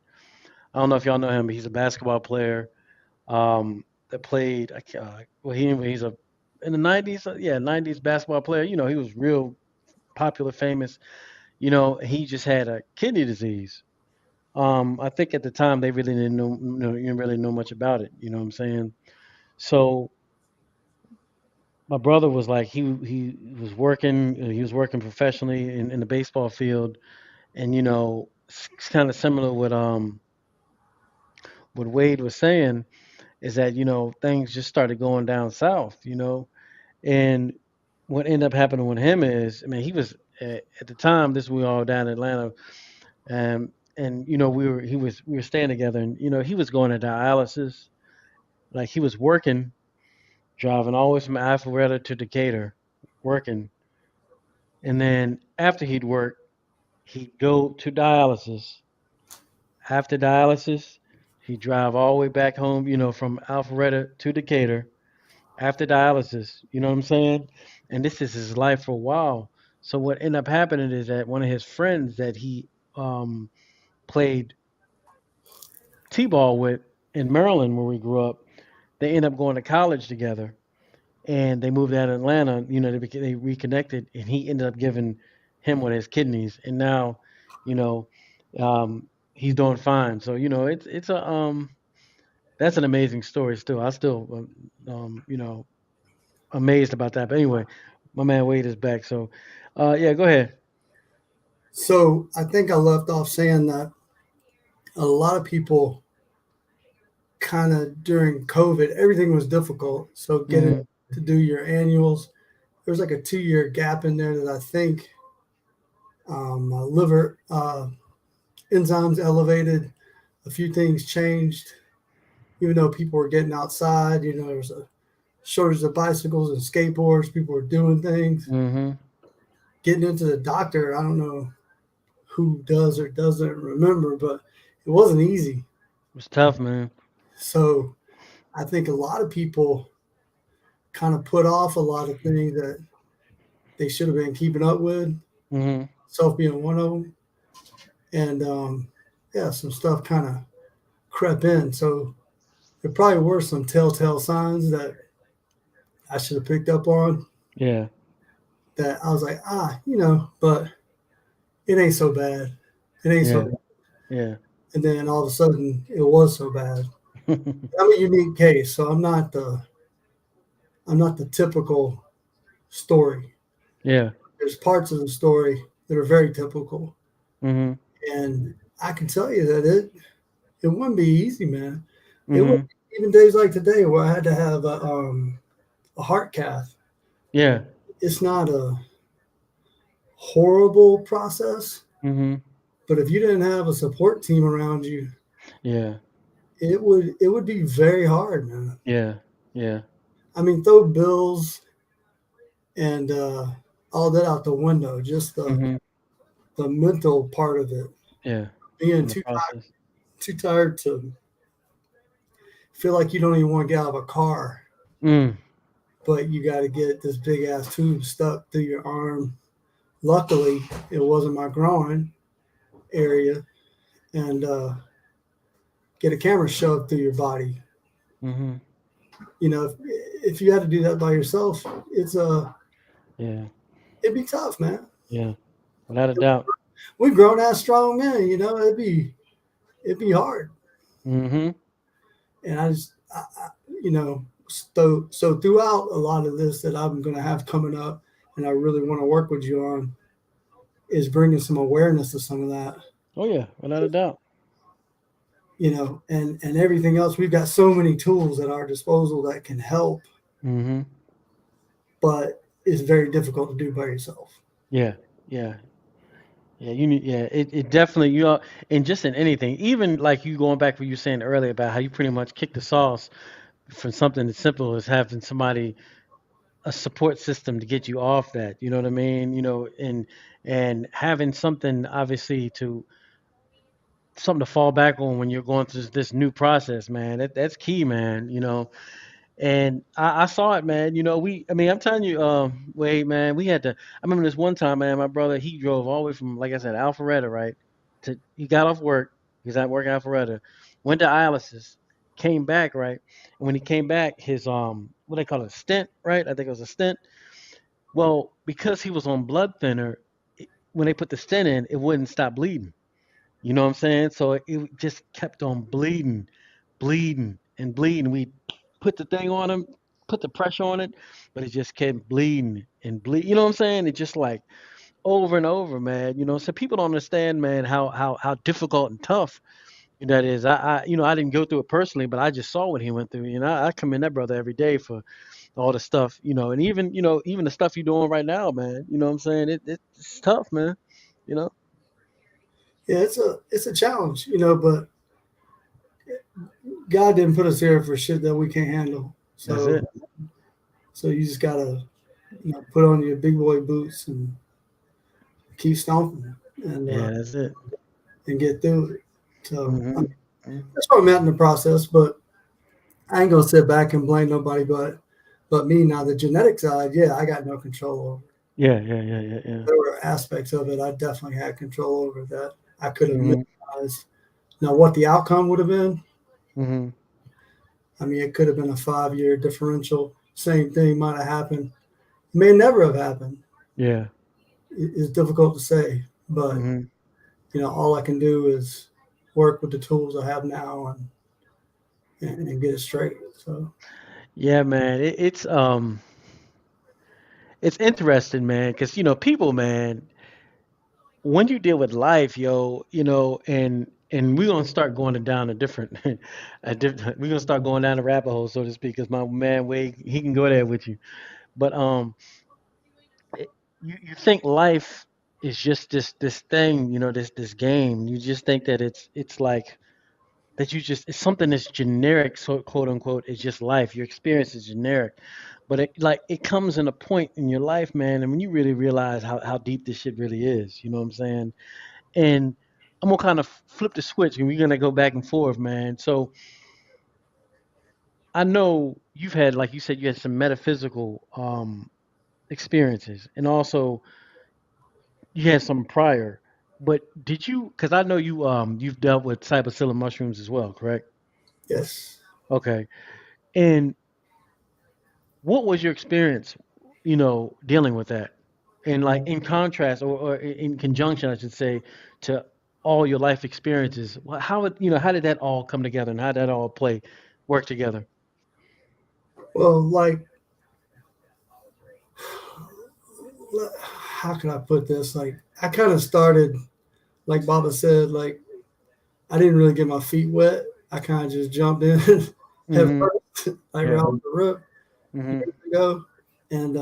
I don't know if y'all know him, but he's a basketball player that played. Well, he's a in the '90s, yeah, '90s basketball player. You know, he was real popular, famous. You know, he just had a kidney disease. I think at the time they really didn't you didn't really know much about it. You know what I'm saying? So my brother was like he was working professionally in the baseball field, and you know it's kind of similar with what Wade was saying is that you know things just started going down south. You know, and what ended up happening with him is I mean he was at the time this we were all down in Atlanta. And you know we were staying together, and you know he was going to dialysis, like he was working, driving all the way from Alpharetta to Decatur, working, and then after he'd work, he'd go to dialysis. After dialysis, he'd drive all the way back home, you know, from Alpharetta to Decatur. After dialysis, you know what I'm saying? And this is his life for a while. So what ended up happening is that one of his friends that he played t-ball with in Maryland where we grew up, they ended up going to college together, and they moved out of Atlanta. You know, they reconnected, and he ended up giving him one of his kidneys, and now, you know, he's doing fine. So you know, it's a that's an amazing story. Still, I still you know amazed about that. But anyway, my man Wade is back. So yeah, go ahead. So I think I left off saying that a lot of people kind of during COVID, everything was difficult. So getting Hmm. to do your annuals, there was like a 2 year gap in there that I think my liver enzymes elevated, a few things changed. Even though people were getting outside, you know, there was a shortage of bicycles and skateboards. People were doing things. Hmm. Getting into the doctor, I don't know who does or doesn't remember, but it wasn't easy. It was tough, man. So I think a lot of people kind of put off a lot of things that they should have been keeping up with, Hmm. self being one of them. And yeah, some stuff kind of crept in. So there probably were some telltale signs that I should have picked up on Yeah, that I was like, you know, but it ain't so bad. It ain't so yeah, bad. yeah. And then all of a sudden it was so bad. I'm a unique case, so I'm not the typical story. Yeah. There's parts of the story that are very typical. Hmm. And I can tell you that it wouldn't be easy, man. It would Hmm. even days like today where I had to have a heart cath. Yeah. It's not a horrible process, Hmm. but if you didn't have a support team around you, Yeah. it would be very hard, man. Yeah. Yeah. I mean, throw bills and all that out the window. Just Hmm. the mental part of it, Yeah. being In the process. too tired to. feel like you don't even want to get out of a car, Mm. but you got to get this big ass tube stuck through your arm. Luckily, it wasn't my groin area, and get a camera shoved through your body. Mm-hmm. You know, if you had to do that by yourself, Yeah. it'd be tough, man. Yeah. Without a doubt. We grown ass strong men, you know, it'd be hard. Mm-hmm. And you know, so throughout a lot of this that I'm going to have coming up, and I really want to work with you on, is bringing some awareness to some of that, Oh yeah. Without a doubt. you know, and everything else. We've got so many tools at our disposal that can help, Mm-hmm. but it's very difficult to do by yourself. Yeah. Yeah. Yeah, you need, yeah, it definitely, you know, and just in anything, even like you going back what you were saying earlier about how you pretty much kick the sauce from something as simple as having somebody, a support system to get you off that, you know what I mean? You know, and having something obviously to something to fall back on when you're going through this new process, man. That's key, man, you know. And I saw it, man. You know, I mean, I'm telling you, Wade, man, we had to. I remember this one time, man. My brother, he drove all the way from, like I said, Alpharetta, right? He got off work. He's at work in Alpharetta, went to dialysis, came back, right? And when he came back, his what they call it, a stent, right? I think it was a stent. Well, because he was on blood thinner, when they put the stent in, it wouldn't stop bleeding. You know what I'm saying? So it just kept on bleeding, bleeding, and bleeding. We put the thing on him, put the pressure on it, but it just kept bleeding and bleed. You know what I'm saying? It just like over and over, man. You know, so people don't understand, man, how difficult and tough that is. You know, I didn't go through it personally, but I just saw what he went through. You know, I commend that brother every day for all the stuff. You know, and even even the stuff you're doing right now, man. You know what I'm saying? It's tough, man. You know, Yeah, it's a challenge, you know, but God didn't put us here for shit that we can't handle. that's it. So you just gotta, you know, put on your big boy boots and keep stomping Yeah, that's it. and get through it. So I mean, Hmm. that's where I'm at in the process. But I ain't gonna sit back and blame nobody but me. Now the genetic side, yeah, I got no control over. Yeah, yeah, yeah, yeah, yeah. There were aspects of it I definitely had control over that I could have Mhm, minimized. Now what the outcome would have been, mhm. I mean, it could have been a 5 year differential. Same thing might have happened. May never have happened. Yeah. It's difficult to say, but Mhm. you know, all I can do is work with the tools I have now and get it straight. So Yeah, man. It's interesting, man, because people, man, when you deal with life, yo, and we're gonna start going down a different, we're gonna start going down the rabbit hole, so to speak, because my man Wade, he can go there with you. But you think life is just this thing, this game. You just think that it's like that you just it's something that's generic, so quote unquote, it's just life. Your experience is generic, but it comes in a point in your life, man, and when you really realize how deep this shit really is, you know what I'm saying? And I'm gonna kind of flip the switch, and we're gonna go back and forth, man. So I know you've had, like you said, you had some metaphysical experiences, and also you had some prior. But did you? Because I know you've dealt with psilocybin mushrooms as well, correct? yes, Okay. And what was your experience, dealing with that? And like in contrast or in conjunction, I should say, to all your life experiences, how did that all come together and how did that all work together? well, like how can I put this? Like I kind of started, like Baba said, like I didn't really get my feet wet. I kind of just jumped in head Mm-hmm. first, like right Yeah. off the rip Mm-hmm. years ago. And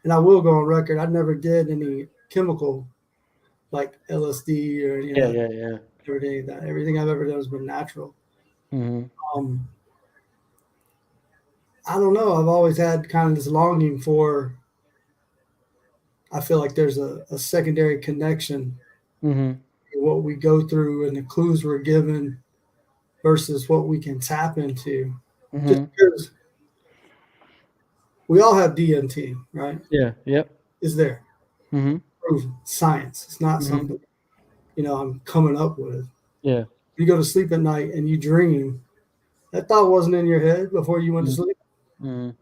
and I will go on record. I never did any chemical like LSD or Yeah, yeah, yeah. never did any of that. Everything I've ever done has been natural. Mm-hmm. Um, I don't know. I've always had kind of this longing for. I feel like there's a secondary connection Mm-hmm. in what we go through and the clues we're given versus what we can tap into. Just Mhm. because we all have DMT, right? Yeah. Yep. It's there, Mhm. proven science. It's not Mhm. something I'm coming up with. Yeah. You go to sleep at night and you dream. That thought wasn't in your head before you went to Mhm. sleep. Mhm.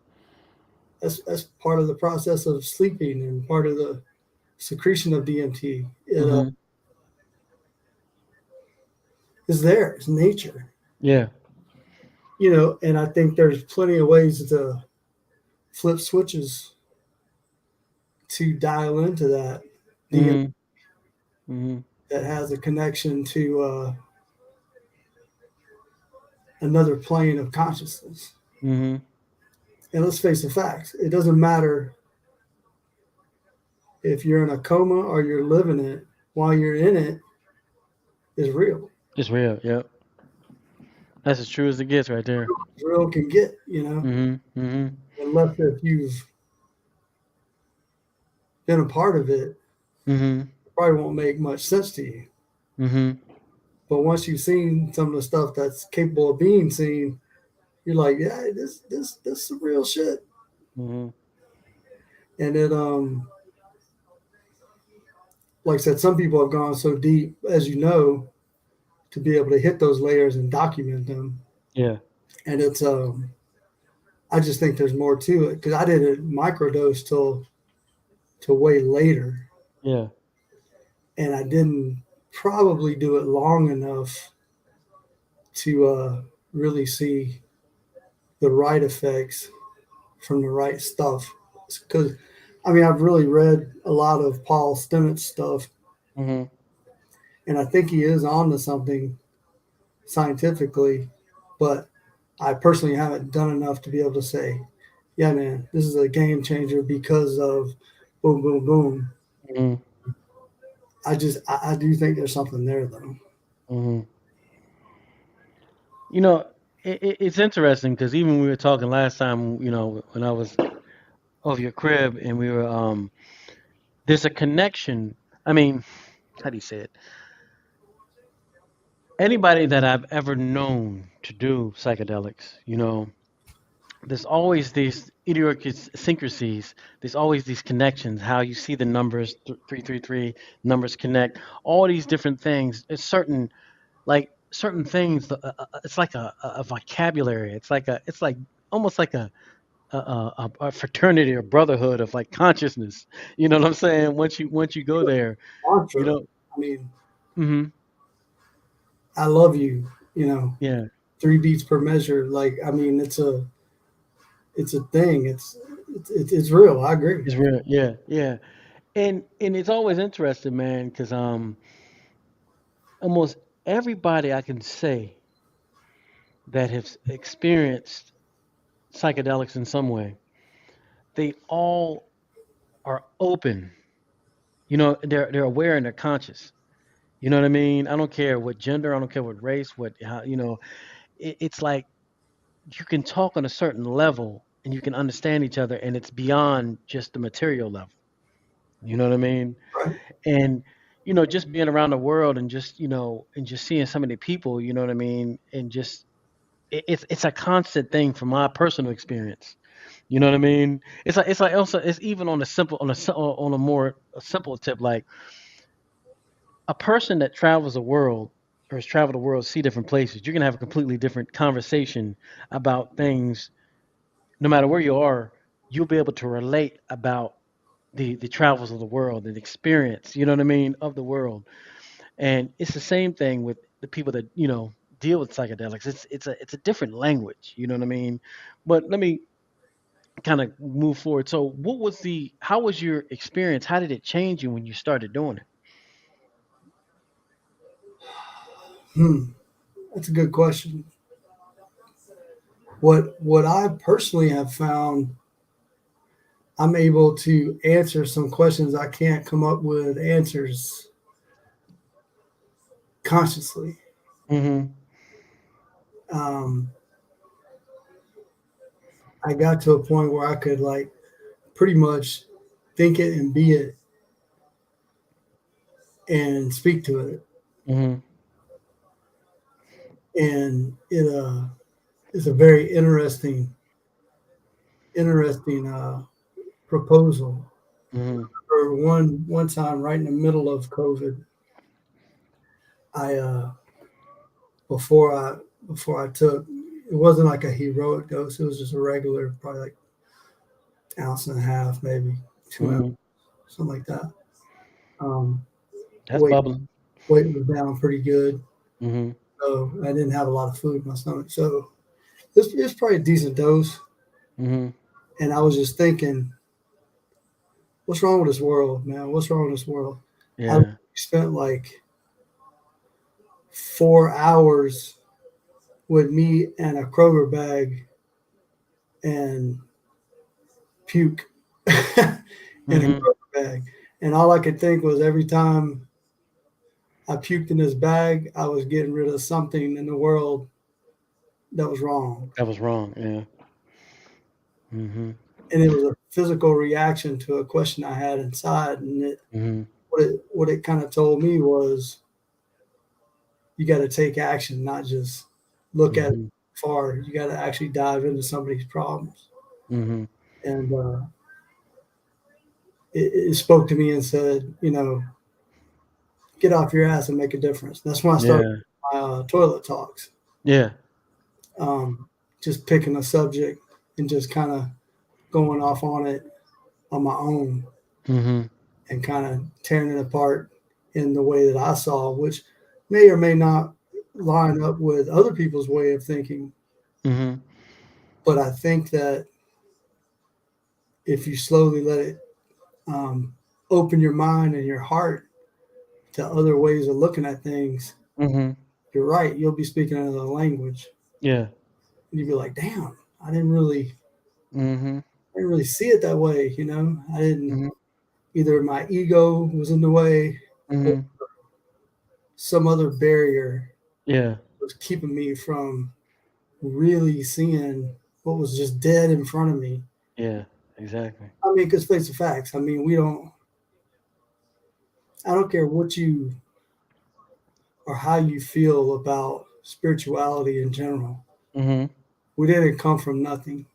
That's part of the process of sleeping and part of the secretion of DMT. It Mhm. is there. It's nature, Yeah. and I think there's plenty of ways to flip switches to dial into that DMT Mhm. Mhm. that has a connection to another plane of consciousness. Mhm. And let's face the facts. It doesn't matter if you're in a coma or you're living it. While you're in it, is real. It's real. Yep. That's as true as it gets right there. Real can get, Mhm. Mhm. unless if you've been a part of it, Mhm. it probably won't make much sense to you. Mhm. But once you've seen some of the stuff that's capable of being seen, you're like, yeah, this is some real shit. Mhm. And it like I said, some people have gone so deep, as you know, to be able to hit those layers and document them. Yeah. And it's I just think there's more to it because I didn't microdose till way later, Yeah. and I didn't probably do it long enough to really see the right effects from the right stuff. Because I mean, I've really read a lot of Paul Stamets stuff, Mhm. and I think he is on to something scientifically, but I personally haven't done enough to be able to say, yeah, man, this is a game changer because of boom, boom, boom. Mhm. I do think there's something there though. Mhm. You know, it's interesting because even when we were talking last time, when I was over your crib and we were, there's a connection. I mean, how do you say it? Anybody that I've ever known to do psychedelics, there's always these idiosyncrasies. There's always these connections. How you see the numbers 333 numbers connect. All these different things. It's certain things. It's like a vocabulary. It's like almost like a fraternity or brotherhood of like consciousness. You know what I'm saying? Once you go there, you Mantra. know. I mean, Hmm. I love you, Yeah, 3 beats per measure. Like, I mean, it's a thing. It's real. I agree. it's real. Yeah, yeah. And it's always interesting, man, because almost everybody I can say that has experienced psychedelics in some way, they all are open. They're aware and they're conscious. You know what I mean? I don't care what gender, I don't care what race, what how it's like you can talk on a certain level and you can understand each other and it's beyond just the material level. You know what I mean? Right. And just being around the world and just seeing so many people, you know what I mean? And just it's a constant thing from my personal experience. You know what I mean? It's like also it's even on a simple on a more a simple tip, like a person that travels the world or has traveled the world, see different places, you're gonna have a completely different conversation about things. No matter where you are, you'll be able to relate about the travels of the world, the experience, you know what I mean, of the world. And it's the same thing with the people that deal with psychedelics. It's a different language, you know what I mean. But let me kind of move forward. So, how was your experience? How did it change you when you started doing it? Hmm. That's a good question. What I personally have found, I'm able to answer some questions I can't come up with answers consciously. Mm-hmm. Um, I got to a point where I could like pretty much think it and be it and speak to it. Mm-hmm. and it is a very interesting proposal. Mm-hmm. For one time, right in the middle of COVID, I before I before I took, it wasn't like a heroic dose. It was just a regular, probably like ounce and a half, maybe 2 ounces, Mm-hmm. something like that. Um, That's weight bubbling. weight was down pretty good, Mm-hmm. so I didn't have a lot of food in my stomach. So it's probably a decent dose. Mm-hmm. And I was just thinking, what's wrong with this world, man? What's wrong with this world? I Yeah. spent like 4 hours with me and a Kroger bag and puke in a Mm-hmm. Kroger bag. And all I could think was every time I puked in this bag, I was getting rid of something in the world that was wrong. That was wrong. Yeah. Mm-hmm. And it was a physical reaction to a question I had inside. And Mm-hmm. what it kind of told me was you got to take action, not just look at it Mm-hmm. far. You got to actually dive into somebody's problems. Mm-hmm. And it spoke to me and said, get off your ass and make a difference. That's when I started Yeah. my toilet talks, Yeah. um, just picking a subject and just kind of going off on it on my own Mm-hmm. and kind of tearing it apart in the way that I saw, which may or may not line up with other people's way of thinking. Mm-hmm. But I think that if you slowly let it um, open your mind and your heart to other ways of looking at things, Mm-hmm. you're right. You'll be speaking another language. Yeah. And you'd be like, damn, I didn't really, Mm-hmm. I didn't really see it that way. I didn't, Mm-hmm. either my ego was in the way or Mm-hmm. some other barrier Yeah. was keeping me from really seeing what was just dead in front of me. Yeah. Exactly. I mean, because face the facts. I mean, I don't care what you or how you feel about spirituality in general. Mm-hmm. We didn't come from nothing.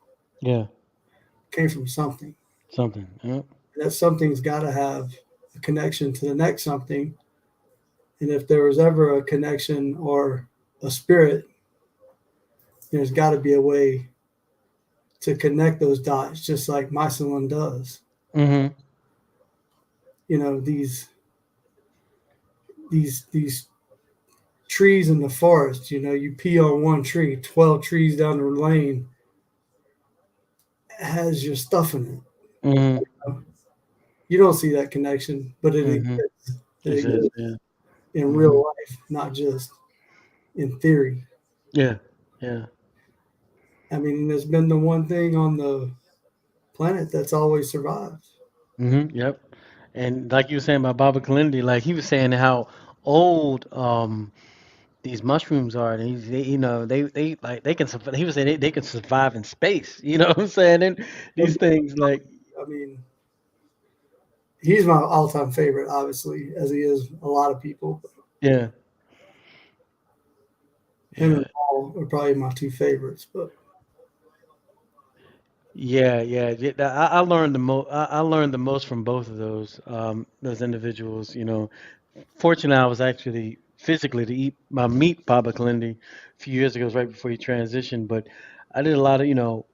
Yeah. It came from something. Something. Yeah. And that something's got to have a connection to the next something. And if there was ever a connection or a spirit, there's got to be a way to connect those dots, just like mycelium does. Mm-hmm. These trees in the forest. You pee on one tree, 12 trees down the lane has your stuff in it. Mm-hmm. You don't see that connection, but it Mm-hmm. exists. It It says, exists yeah. in Mm-hmm. real life, not just in theory. Yeah. Yeah. I mean, there's been the one thing on the planet that's always survived. Mm-hmm. Yep. And like you were saying about Baba Kalindi, like he was saying how old these mushrooms are, and they like they can survive. He was saying they can survive in space. You know what I'm saying? And these things like I mean, he's my all-time favorite, obviously, as he is a lot of people. yeah, Him and yeah, Paul are probably my two favorites. But yeah. I learned the most. I learned the most from both of those individuals. Fortunately, I was actually physically to meet Baba Kalindi a few years ago, it was right before he transitioned. But I did a lot of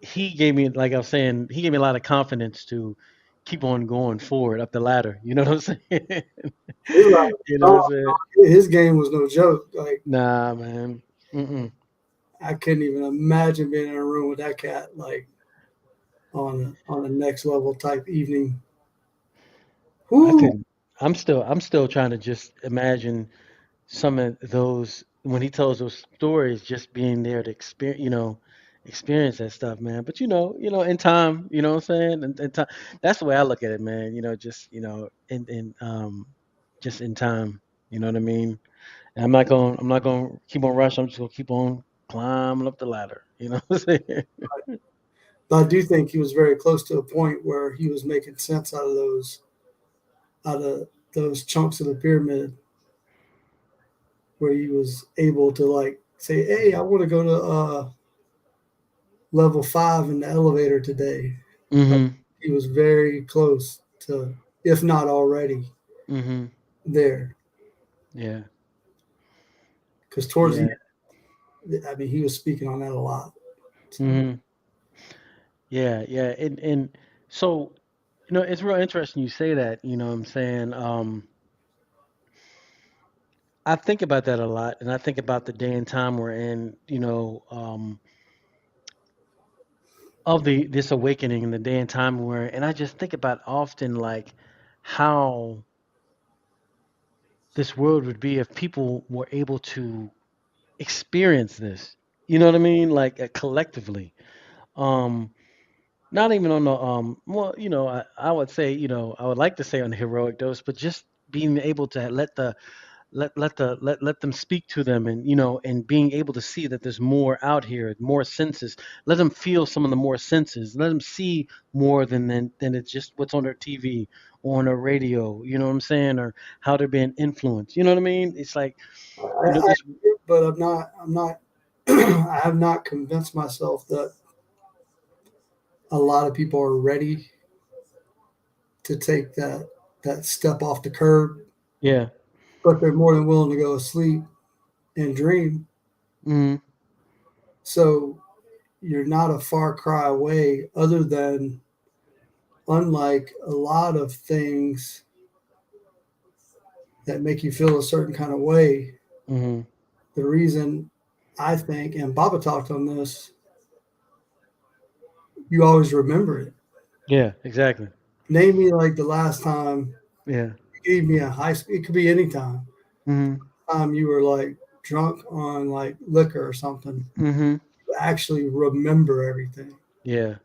he gave me, like I was saying, he gave me a lot of confidence to keep on going forward up the ladder. You know what I'm saying? his, like, You know what oh, I'm saying? his game was no joke. Like, Nah, man. Mm-mm. I couldn't even imagine being in a room with that cat, like on a next level type evening. I Whoo! couldn't. I'm still trying to just imagine some of those when he tells those stories, just being there to experience that stuff, man. But in time, you know what I'm saying? In time, that's the way I look at it, man. Just in just in time. You know what I mean? And I'm not gonna keep on rushing. I'm just gonna keep on climbing up the ladder. You know what I'm saying? But I do think he was very close to a point where he was making sense out of those chunks of the pyramid. where he was able to like say, "Hey, I want to go to level 5 in the elevator today." Like, Mhm. he was very close to, if not already, Mhm. there. Yeah. Because towards the Yeah. end, I mean, he was speaking on that a lot. So Mhm. Yeah. Yeah. And so, it's real interesting you say that. You know what I'm saying? I think about that a lot, and I think about the day and time we're in. Of the this awakening and the day and time we're in, and I just think about often like how this world would be if people were able to experience this. You know what I mean? Like collectively. Um, Not even on the well, I would say, I would like to say on the heroic dose, but just being able to let them speak to them, and and being able to see that there's more out here, more senses. Let them feel some of the more senses. Let them see more than it's just what's on their TV or on their radio, you know what I'm saying, or how they're being influenced. You know what I mean? It's like, I this. but I'm not. I'm not. I have not convinced myself that a lot of people are ready to take that step off the curb, Yeah. but they're more than willing to go to sleep and dream. Mhm. So you're not a far cry away, other than, unlike a lot of things that make you feel a certain kind of way, Mhm. the reason I think, and Baba talked on this, you always remember it. Yeah, exactly. Name me like the last time Yeah. you gave me a high school, it could be any time. Mhm. You were like drunk on like liquor or something. Mhm. You actually remember everything. Yeah.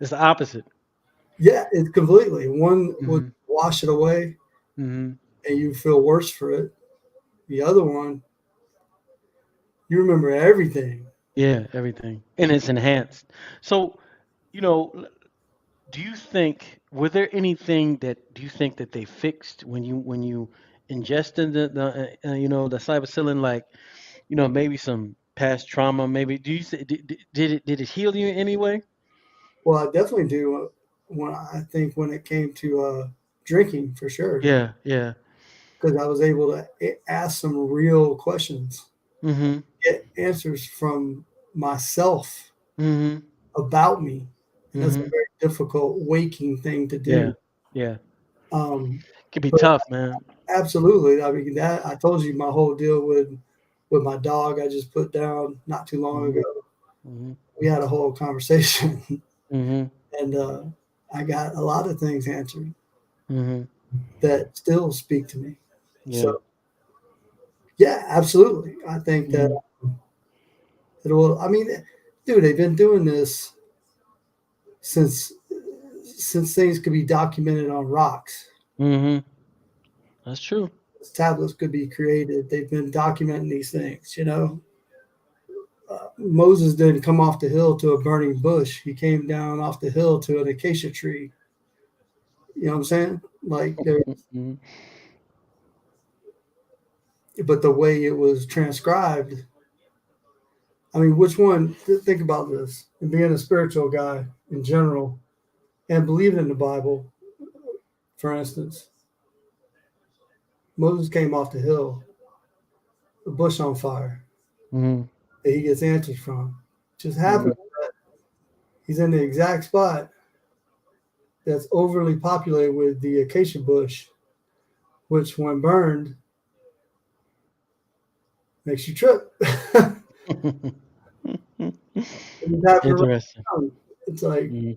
It's the opposite. Yeah, it completely. One would Mhm. wash it away Mhm. and you feel worse for it. The other one, you remember everything. Yeah, everything. And it's enhanced. So, you know, l- do you think were there anything that do you think that they fixed when you ingested the psilocybin, like, maybe some past trauma, maybe do you did it heal you in any way? Well, I definitely do. When I think when it came to drinking, for sure, Yeah, yeah. because I was able to ask some real questions, Mhm. get answers from myself Mhm. about me, and that's a Mhm. very difficult waking thing to do. Yeah. Yeah. Um, Could be but tough, man. absolutely, I mean that I told you my whole deal with my dog. I just put down not too long ago. Mhm. Mhm. We had a whole conversation, Mhm. and I got a lot of things answered Mhm. that still speak to me. So Yeah. yeah, absolutely. I think that Mhm. it will. I mean, dude, they've been doing this since things could be documented on rocks. Mhm. That's true. Tablets could be created. They've been documenting these things. Moses didn't come off the hill to a burning bush. He came down off the hill to an acacia tree. You know what I'm saying? Like there, Mhm. but the way it was transcribed. I mean, which one? Think about this. And being a spiritual guy in general, and believing in the Bible, for instance, Moses came off the hill, a bush on fire Mhm. that he gets answers from. Just Mhm. happened. He's in the exact spot that's overly populated with the acacia bush, which, when burned, makes you trip. It happened Interesting. around. It's like, Mhm.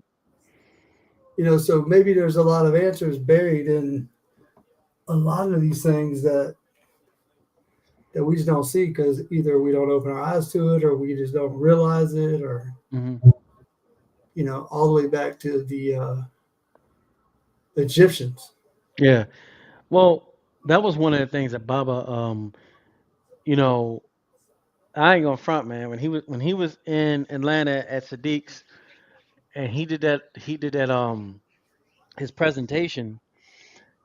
so maybe there's a lot of answers buried in a lot of these things that we just don't see because either we don't open our eyes to it or we just don't realize it, or Mhm. all the way back to the Egyptians. Yeah. Well, that was one of the things that Baba, you know, I ain't gonna front, man. When he was in Atlanta at Sadiq's, and he did that his presentation,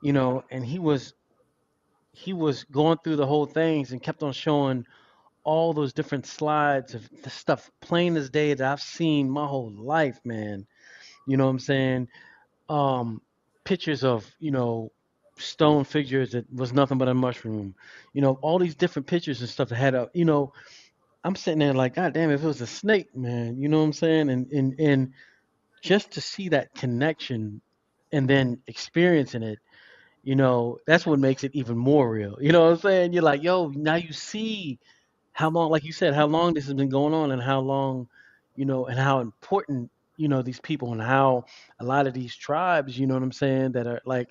and he was he was going through the whole things and kept on showing all those different slides of the stuff plain as day that I've seen my whole life, man. You know what I'm saying? Um, Pictures of, stone figures that was nothing but a mushroom. All these different pictures and stuff that had a, I'm sitting there like, God damn, if it was a snake, man, you know what I'm saying? And just to see that connection and then experiencing it, that's what makes it even more real. You know what I'm saying? You're like, yo, now you see how long, like you said, how long this has been going on and how long, and how important, these people and how a lot of these tribes, you know what I'm saying, that are like,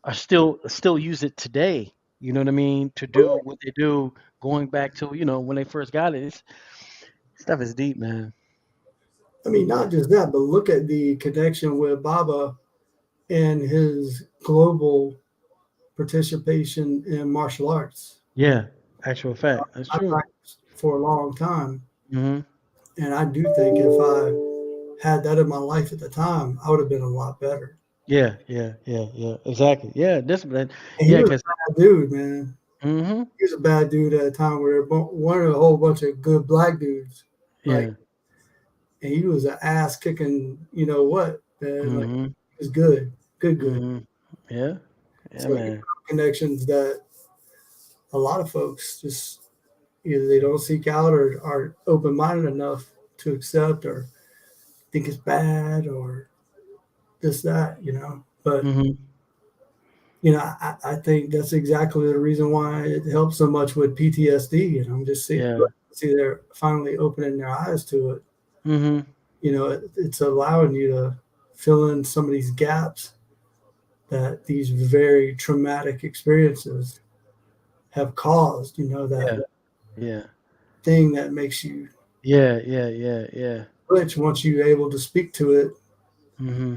are still use it today. You know what I mean? To do what they do, going back to, when they first got it. Stuff is deep, man. I mean, not just that, but look at the connection with Baba and his global participation in martial arts. Yeah, actual fact. That's I true. practiced for a long time, Hmm. and I do think if I had that in my life at the time, I would have been a lot better. Yeah, yeah, yeah, yeah. Exactly. Yeah, discipline. And he Yeah, was because. a bad dude, man. Hmm. He was a bad dude at a time where one of a whole bunch of good black dudes, like, Yeah. and he was an ass kicking, you know what, man, like Hmm. he was good, good. Hmm. Yeah. Yeah, So he man. found connections that a lot of folks just either they don't seek out or are open minded enough to accept or think it's bad or this that, you know. But Hmm. I think that's exactly the reason why it helps so much with PTSD. And I'm just Yeah. see they're finally opening their eyes to it. Hmm. It's allowing you to fill in some of these gaps that these very traumatic experiences have caused. That Yeah. Yeah. thing that makes you Yeah. Yeah. Yeah. Yeah. rich once you're able to speak to it Hmm.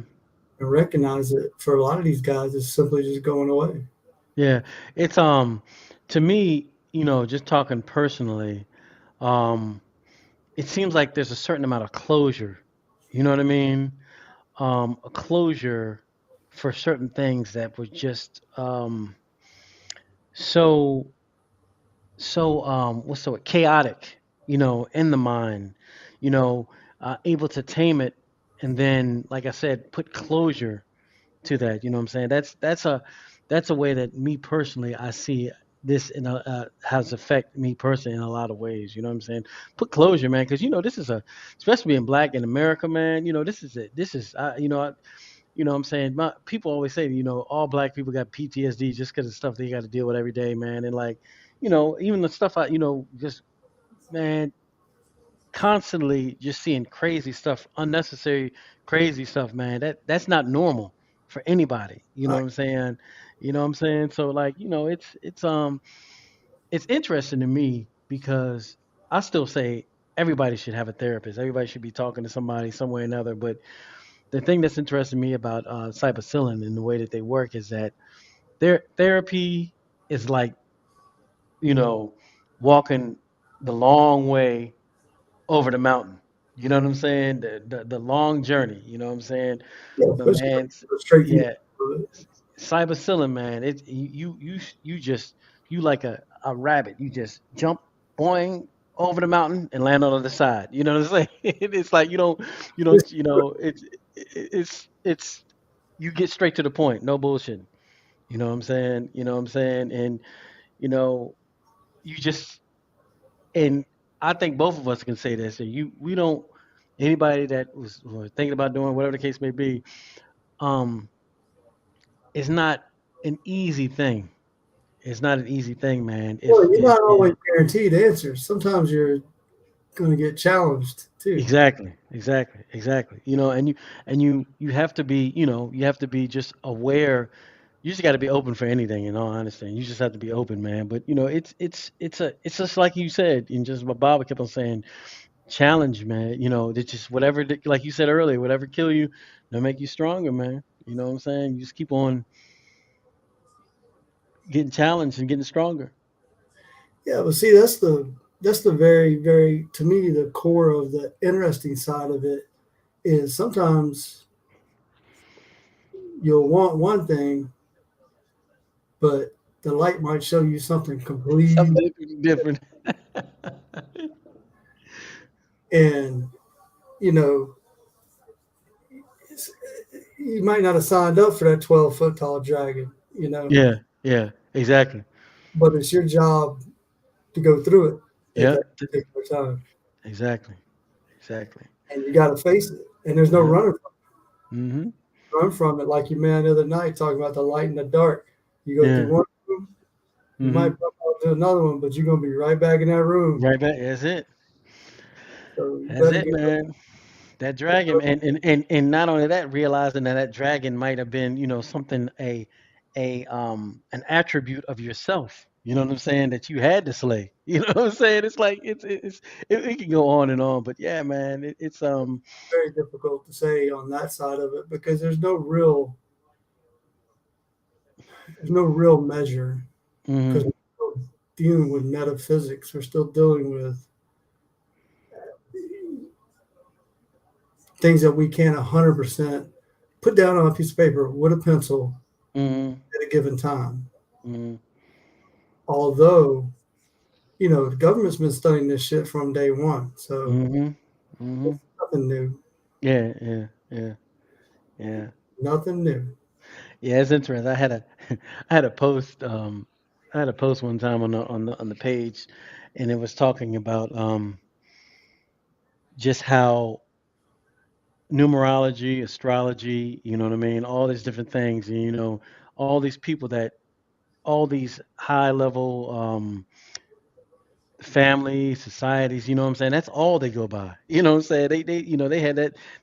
and recognize it. For a lot of these guys, it's simply just going away. Yeah. It's to me, just talking personally, um, it seems like there's a certain amount of closure. You know what I mean? A closure for certain things that were just so what's the word, chaotic, in the mind, you know, able to tame it, and then, like I said, put closure to that. You know what I'm saying? That's a way that me personally I see this has affected me personally in a lot of ways. You know what I'm saying? Put closure, man, because this is especially being black in America, man. This is it. This is what I'm saying, people always say, all black people got PTSD just because of stuff they got to deal with every day, man. And like, even the stuff just, man, constantly just seeing crazy stuff, unnecessary crazy stuff, man. That's not normal for anybody. You know Right. what I'm saying? You know what I'm saying? So like, it's interesting to me because I still say everybody should have a therapist. Everybody should be talking to somebody some way or another. But the thing that's interesting me about cybercillin and the way that they work is that their therapy is like, you know, walking the long way over the mountain. You know what I'm saying? The long journey. You know what I'm saying? Yeah, But push man, it straight to yeah, you. cybercilin, man. It's you just you like a rabbit. You just jump boing over the mountain and land on the other side. You know what I'm saying? It's like it's you get straight to the point. No bullshit. You know what I'm saying? You know what I'm saying? And you know you just and I think both of us can say this. So we don't anybody that was thinking about doing whatever the case may be. Um, it's not an easy thing. It's not an easy thing, man. Well, If you're if not if always guaranteed answers. Sometimes you're going to get challenged too. exactly, exactly, exactly. And you have to be, you have to be just aware. You just got to be open for anything. In all honesty, you just have to be open, man. But it's just like you said, and just what Bob kept on saying, challenge, man. It's just whatever, like you said earlier, whatever kill you, they'll make you stronger, man. You know what I'm saying? You just keep on getting challenged and getting stronger. Yeah, but see, that's the very, very to me the core of the interesting side of it is sometimes you'll want one thing but the light might show you something completely, Something different. and you know, you might not have signed up for that 12-foot tall dragon, Yeah, yeah, exactly. but it's your job to go through it at Yeah, that particular time, exactly, exactly. and you got to face it. And there's no Yeah. running Mm-hmm. run from it. Like your man the other night talking about the light and the dark. You go through Yeah. one room, you Mm-hmm. might bump into another one, but you're gonna be right back in that room. Right back. That's it. So you That's better it, get man. That up. dragon, and not only that, realizing that that dragon might have been, something an attribute of yourself. You know what I'm saying? That you had to slay. You know what I'm saying? It's like it can go on and on, but yeah, man, it's. Very difficult to say on that side of it because there's no real measure because Hmm. we're still dealing with metaphysics. We're still dealing with things that we can't 100% put down on a piece of paper with a pencil Hmm. at a given time. Hmm. Although, the government's been studying this shit from day one, so Hmm. Hmm. nothing new. Yeah, yeah, yeah, yeah. Nothing new. Yeah, it's interesting. I had a post I had a post one time on the page, and it was talking about just how numerology, astrology, you know what I mean, all these different things, and all these people that all these high level families, societies, you know what I'm saying? That's all they go by. You know what I'm saying?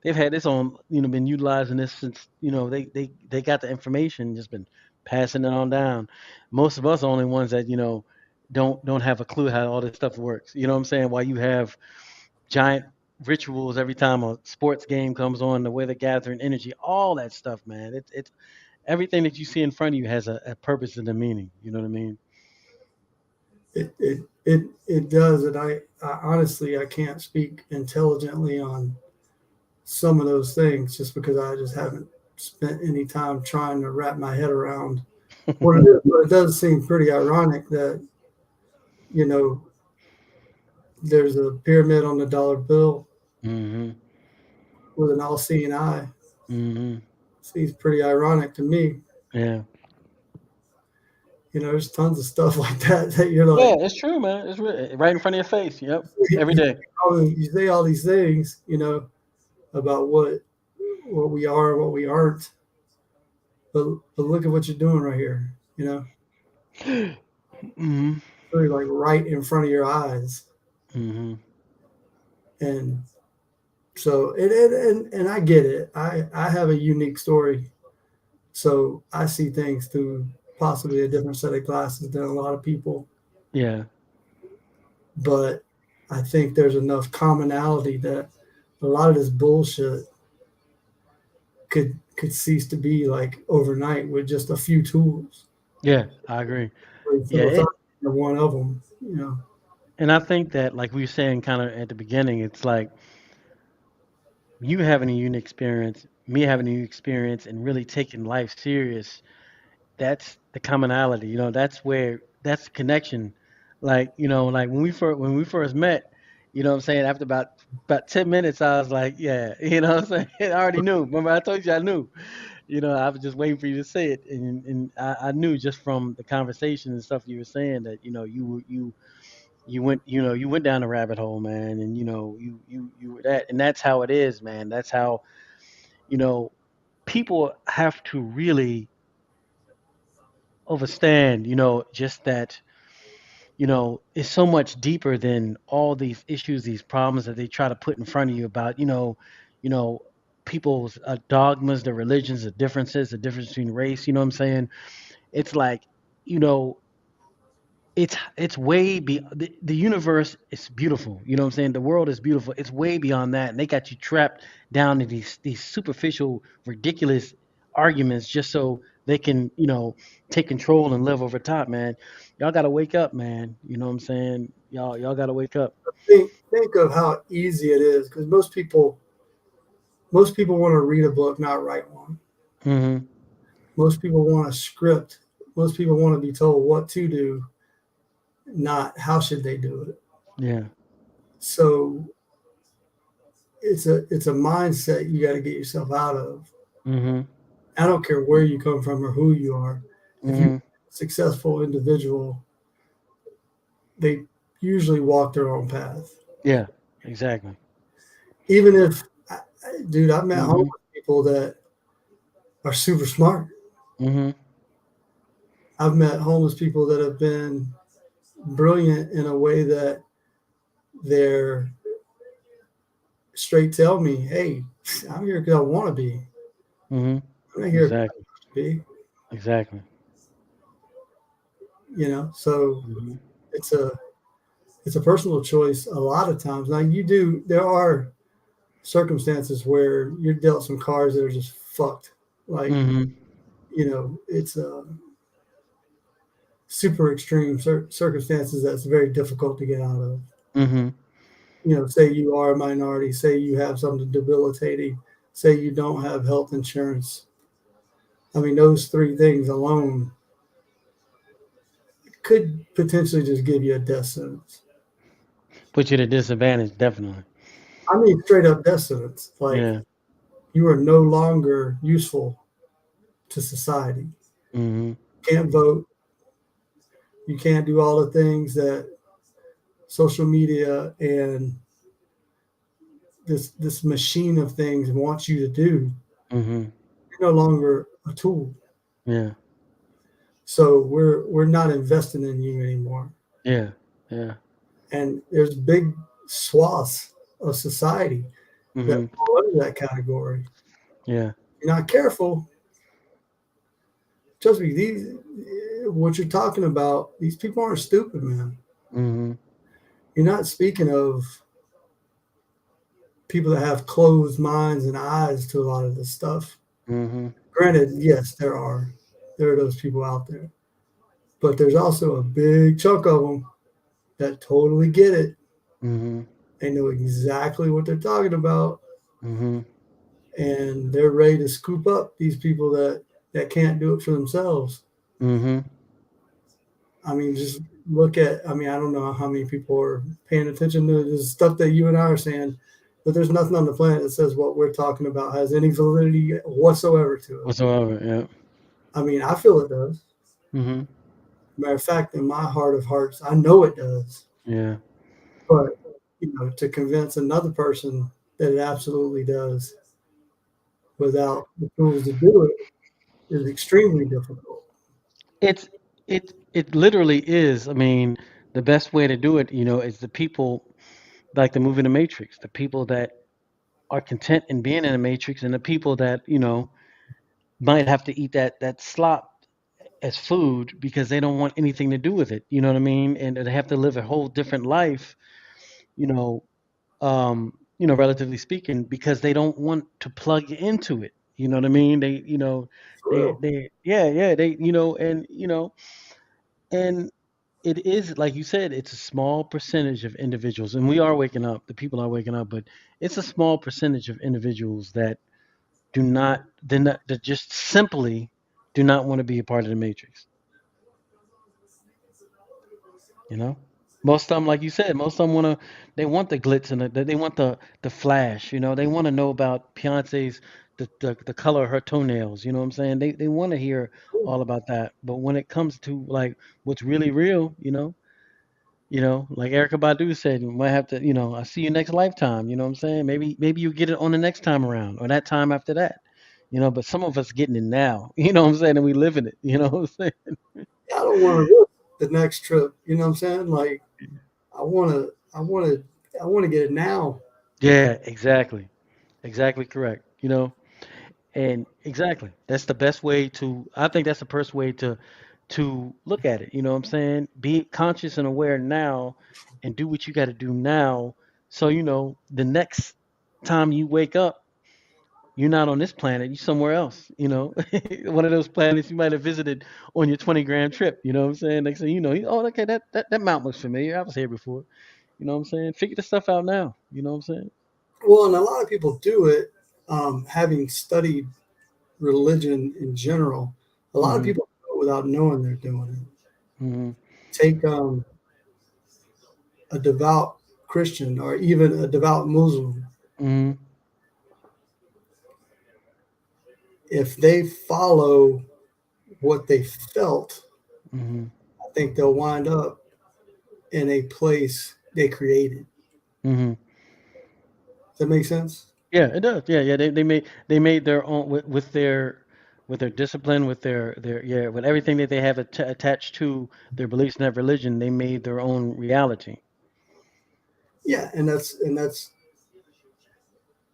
They've had this on, been utilizing this since, they got the information, just been passing it on down. Most of us are only ones that, don't have a clue how all this stuff works. You know what I'm saying? While you have giant rituals every time a sports game comes on, the way they're gathering energy, all that stuff, man. It's everything that you see in front of you has a purpose and a meaning. You know what I mean? It does, and I honestly I can't speak intelligently on some of those things just because I just haven't spent any time trying to wrap my head around what it is. But it does seem pretty ironic that you know there's a pyramid on the dollar bill Hmm. with an all-seeing eye. Hmm. Seems pretty ironic to me. Yeah. There's tons of stuff like that you're Yeah, like, it's true, man. It's right in front of your face. Yep. you, Every you, day. you say all these things, about what we are and what we aren't, but look at what you're doing right here. Hmm. Really like right in front of your eyes, Hmm. and so and I get it. I have a unique story, so I see things through possibly a different set of glasses than a lot of people. Yeah. But I think there's enough commonality that a lot of this bullshit could cease to be like overnight with just a few tools. Yeah, I agree. Like Yeah, philosophy are one of them. and I think that, like we were saying, kind of at the beginning, it's like you having a unique experience, me having a unique experience, and really taking life serious. That's the commonality. That's the connection. Like like when we first met, what I'm saying. After about 10 minutes, I was like, yeah, what I'm saying. I already knew. Remember, I told you I knew. I was just waiting for you to say it, and I knew just from the conversation and stuff you were saying that you went down a rabbit hole, man, and you were that, and that's how it is, man. That's how you know people have to really understand, just that, it's so much deeper than all these issues, these problems that they try to put in front of you about, you know, people's dogmas, their religions, the differences, the difference between race. You know what I'm saying? It's like, you know, it's way be the universe is beautiful. You know what I'm saying? The world is beautiful. It's way beyond that, and they got you trapped down in these superficial, ridiculous arguments just so they can, take control and live over top, man. Y'all gotta wake up, man. You know what I'm saying? Y'all gotta wake up. Think of how easy it is because most people want to read a book, not write one. Hmm. Most people want a script, Most people want to be told what to do, not how should they do it. Yeah. So it's a mindset you got to get yourself out of. Mhm. I don't care where you come from or who you are. If you're Mhm. a successful individual, they usually walk their own path. Yeah. Exactly. Even if, dude, I've met homeless Mhm. people that are super smart. Mhm. I've met homeless people that have been brilliant in a way that they're straight tell me, hey, I'm here because I want to be. Mhm. I'm not here because I Exactly. have to be, Exactly. you know. So Mhm. it's a it's a personal choice a lot of times. Now you do there are circumstances where you're dealt some cards that are just fucked. Like, Mhm. it's super extreme circumstances that's very difficult to get out of. Mhm. Say you are a minority, say you have something debilitating, say you don't have health insurance. I mean, those three things alone could potentially just give you a death sentence. Put you at a disadvantage, definitely. I mean, straight up death sentence. Like, Yeah. you are no longer useful to society. Mhm. Can't vote. You can't do all the things that social media and this machine of things wants you to do. Mhm. You're no longer a tool. Yeah. So we're not investing in you anymore. Yeah. Yeah. And there's big swaths of society that Mhm. fall under that category. Yeah. You're not careful. Trust me, these what you're talking about, these people aren't stupid, man. Mhm. You're not speaking of people that have closed minds and eyes to a lot of this stuff. Mhm. Granted, yes, there are those people out there, but there's also a big chunk of them that totally get it. Mhm. They know exactly what they're talking about, Mhm. and they're ready to scoop up these people that can't do it for themselves. Mhm. I mean, just look at. I mean, I don't know how many people are paying attention to the stuff that you and I are saying, but there's nothing on the planet that says what we're talking about has any validity whatsoever to it. Whatsoever. Yeah. I mean, I feel it does. Mhm. Matter of fact, in my heart of hearts, I know it does. Yeah. But to convince another person that it absolutely does without the tools to do it is extremely difficult. It's it literally is. I mean, the best way to do it, is the people like the movie The Matrix, the people that are content in being in the Matrix, and the people that might have to eat that slop as food because they don't want anything to do with it. You know what I mean? And they have to live a whole different life. You know, relatively speaking, because they don't want to plug into it. You know what I mean? For real. yeah, and it is like you said, it's a small percentage of individuals, and we are waking up. The people are waking up, but it's a small percentage of individuals that that just simply do not want to be a part of the matrix. You know, most of them, like you said, most of them they want the glitz and they want the flash. They want to know about Beyonce's the color of her toenails. You know what I'm saying? They want to hear all about that. But when it comes to like what's really real, like Erica Badu said, you might have to, I see you next lifetime. You know what I'm saying? Maybe you get it on the next time around or that time after that. But some of us getting it now. You know what I'm saying? And we live in it. You know what I'm saying? I don't want to risk the next trip. You know what I'm saying? Like, I want to, I want to, I want to get it now. Yeah, exactly. Exactly correct. And exactly. That's the best way I think that's the best way to look at it. You know what I'm saying? Be conscious and aware now and do what you got to do now. So, the next time you wake up, you're not on this planet, you're somewhere else, one of those planets you might have visited on your 20 grand trip. You know what I'm saying? Next thing you know, oh, okay, that mountain looks familiar. I was here before. You know what I'm saying? Figure the stuff out now. You know what I'm saying? Well, and a lot of people do it, having studied religion in general. A lot of Hmm. people do it without knowing they're doing it. Mhm. Take a devout Christian or even a devout Muslim. Mhm. If they follow what they felt, Mhm. I think they'll wind up in a place they created. Mhm. Does that make sense? Yeah, it does. Yeah, yeah. They made their own with their discipline, with their yeah, with everything that they have attached to their beliefs in that religion. They made their own reality. Yeah, and that's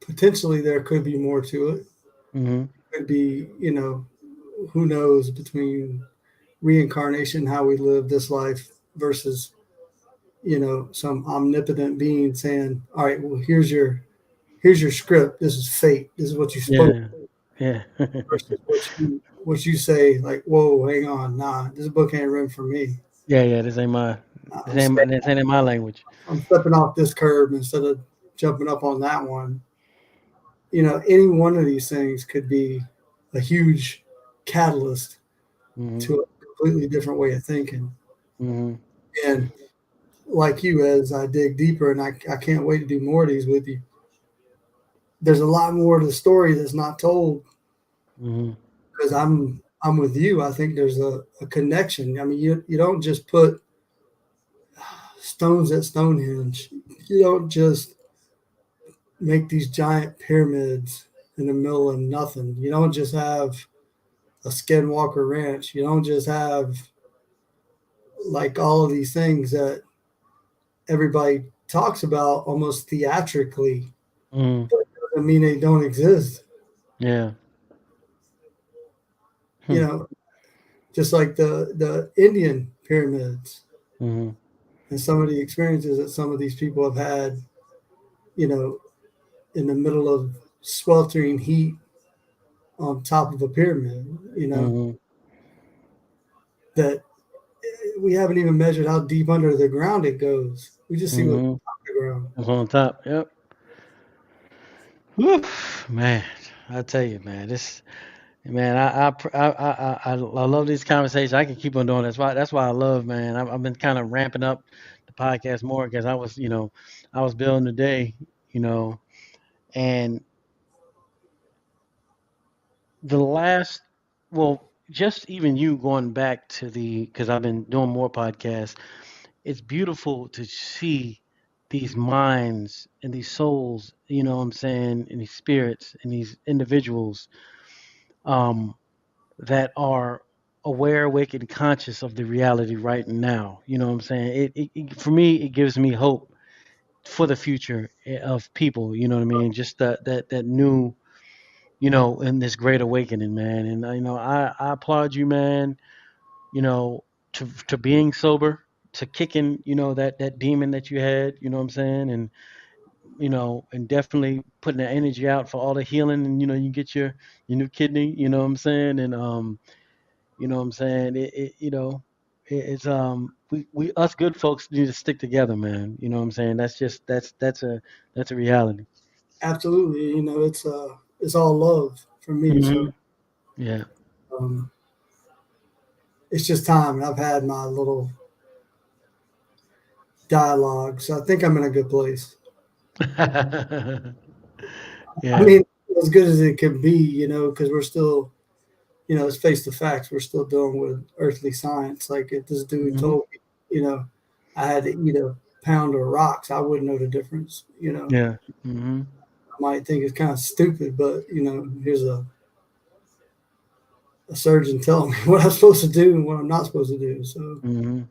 potentially there could be more to it. Mhm. Could be, who knows between reincarnation, how we live this life versus, some omnipotent being saying, "All right, well, here's your script. This is fate. This is what you spoke." Yeah. Yeah. Versus what you say, like, "Whoa, hang on, nah, this book ain't written for me. Yeah, yeah. This ain't my this I'm ain't staying, this ain't in my language. I'm stepping off this curb instead of jumping up on that one." Any one of these things could be a huge catalyst Mhm. to a completely different way of thinking. Mhm. And like you, as I dig deeper, and I can't wait to do more of these with you. There's a lot more to the story that's not told Mhm. because I'm with you. I think there's a connection. I mean, you don't just put stones at Stonehenge. You don't just make these giant pyramids in the middle of nothing. You don't just have a Skinwalker Ranch. You don't just have like all of these things that everybody talks about almost theatrically. Mhm. Doesn't mean they don't exist. Yeah. You Hmm. know, just like the Indian pyramids Mhm. and some of the experiences that some of these people have had. You know, in the middle of sweltering heat on top of a pyramid. Mhm. That we haven't even measured how deep under the ground it goes. We just see what's Mhm. on the ground. That's on top. Yep. Whew, man, I tell you, man, man, I love these conversations. I can keep on doing. That's why I love, man. I've been kind of ramping up the podcast more because I was building today, you know, and the last, well, just even you going back to because I've been doing more podcasts. It's beautiful to see these minds and these souls, you know what I'm saying, and these spirits and these individuals um, that are aware, awake, and conscious of the reality right now. You know what I'm saying? For me, it gives me hope for the future of people. You know what I mean? Just that new, in this great awakening, man. And I applaud you, man. You know, to being sober, to kicking, that demon that you had. You know what I'm saying? And definitely putting that energy out for all the healing, and you get your new kidney. You know what I'm saying? And you know what I'm saying? We us good folks need to stick together, man. You know what I'm saying? That's a reality. Absolutely, it's all love for me. So Hmm. Yeah. um, it's just time, and I've had my little dialogue, so I think I'm in a good place. I Yeah. mean, as good as it can be, because we're still, it's face to facts. We're still dealing with earthly science. Like if this dude Hmm. told me, I had to eat a pound of rocks, I wouldn't know the difference. Yeah. Hmm. I might think it's kind of stupid, but here's a surgeon telling me what I'm supposed to do and what I'm not supposed to do. So Hmm.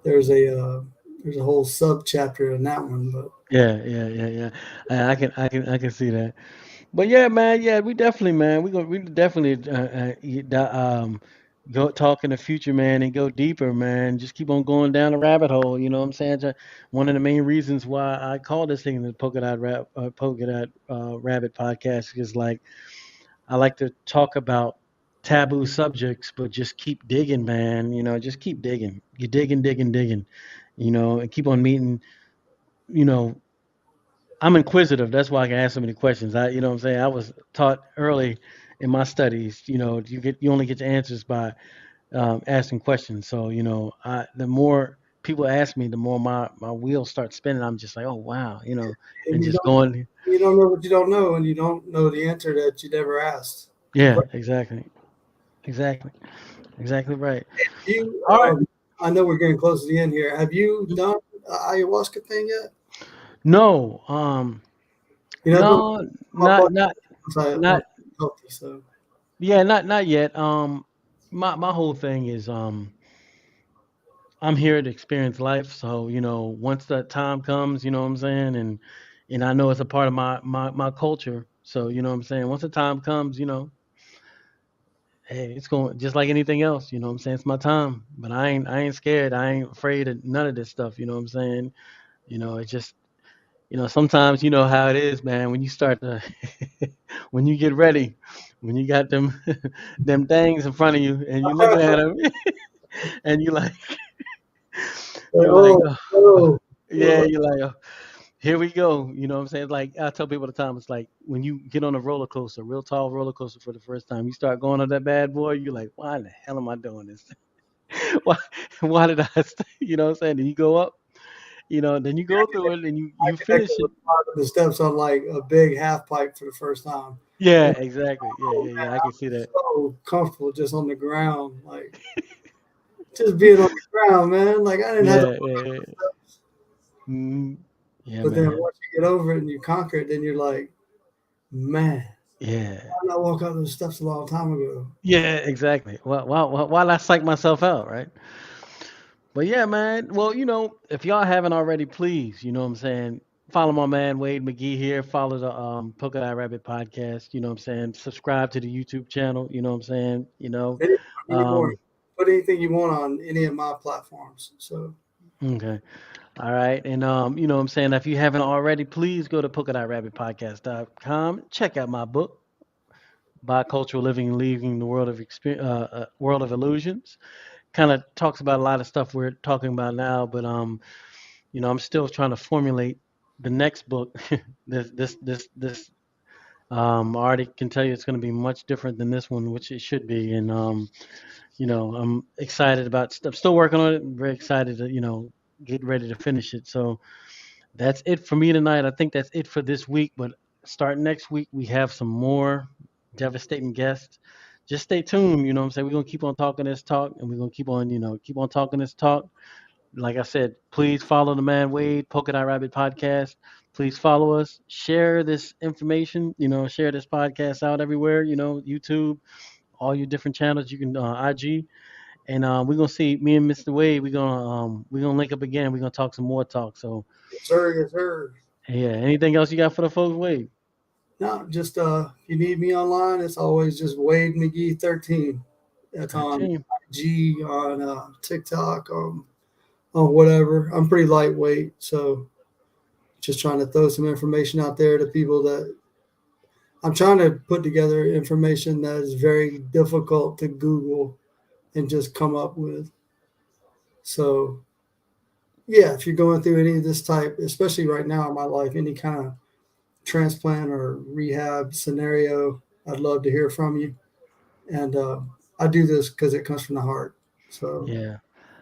there's a whole sub chapter in that one. But Yeah. Yeah. Yeah. Yeah. I can see that. But yeah, man, yeah, we definitely, man, we definitely go talk in the future, man, and go deeper, man. Just keep on going down the rabbit hole. You know what I'm saying? One of the main reasons why I call this thing the Polka Dot Rabbit podcast is like I like to talk about taboo subjects, but just keep digging, man. Just keep digging. You digging, digging, digging. And keep on meeting. You know, I'm inquisitive. That's why I can ask so many questions. You know what I'm saying? I was taught early in my studies, you only get your answers by asking questions. So the more people ask me, the more my wheels start spinning. I'm just like, oh wow, And and just going. you don't know what you don't know, and you don't know the answer that you never asked. The Yeah, question exactly, exactly, exactly right. you, All right. I know we're getting close to the end here. Have you done the ayahuasca thing yet? No, You know, put no, my not bucket not once not I'm healthy. So yeah, not yet. My whole thing is I'm here to experience life. So once that time comes, you know what I'm saying, and I know it's a part of my culture. So you know what I'm saying. Once the time comes, hey, it's going just like anything else. You know what I'm saying. It's my time, but I ain't scared. I ain't afraid of none of this stuff. You know what I'm saying. It's just sometimes you know how it is, man. When you start to, when you get ready, when you got them, them things in front of you, and you looking at them, and you like, oh, oh, oh, yeah, oh, you like, oh, here we go. You know what I'm saying? Like I tell people all the time, it's like when you get on a roller coaster, real tall roller coaster for the first time, you start going on that bad boy, you're like, why in the hell am I doing this? why, why did I? You know what I'm saying? And you go up, then you go through it, and you connected finish it. with the steps on like a big half pipe for the first time. Yeah, And exactly. Yeah, oh yeah, man, yeah. I I can see was that. so comfortable just on the ground, like just being on the ground, man. Like I didn't have to. Yeah, yeah, yeah. Mm, yeah, But then man. once you get over it and you conquer it, then you're like, man, Yeah, why did I walk out those steps a long time ago? yeah, exactly. Well, why I psych myself out, right? But yeah, man. Well, if y'all haven't already, please, you know what I'm saying, follow my man Wade McGee here. Follow the Polka Dot Rabbit podcast. You know what I'm saying. Subscribe to the YouTube channel. You know what I'm saying. Any, any more? Um, Put anything you want on any of my platforms. So okay. All right. And you know what I'm saying. If you haven't already, please go to polka dot rabbit podcast.com. Check out my book, Bicultural Living and Leaving the World of World of Illusions. Kind of talks about a lot of stuff we're talking about now, but I'm still trying to formulate the next book. This I already can tell you it's going to be much different than this one, which it should be. And I'm excited about stuff. Still working on it. I'm very excited to get ready to finish it. So that's it for me tonight. I think that's it for this week. But starting next week, we have some more devastating guests. Just stay tuned. You know what I'm saying? We're gonna keep on talking this talk, and we're gonna keep on talking this talk. Like I said, please follow the man Wade Polka Dot Rabbit podcast. Please follow us. Share this information. Share this podcast out everywhere. YouTube, all your different channels. You can IG, and we're gonna see me and Mr. Wade. We're gonna link up again. We're gonna talk some more talk. So yes, sir, yes, sir. yeah. Anything else you got for the folks, Wade? No, just if you need me online, it's always just Wade McGee 13. That's on 13. IG, on TikTok, on whatever. I'm pretty lightweight, so just trying to throw some information out there to people that I'm trying to put together information that is very difficult to Google and just come up with. So yeah, if you're going through any of this type, especially right now in my life, any kind of transplant or rehab scenario, I'd love to hear from you. And I do this because it comes from the heart. So Yeah.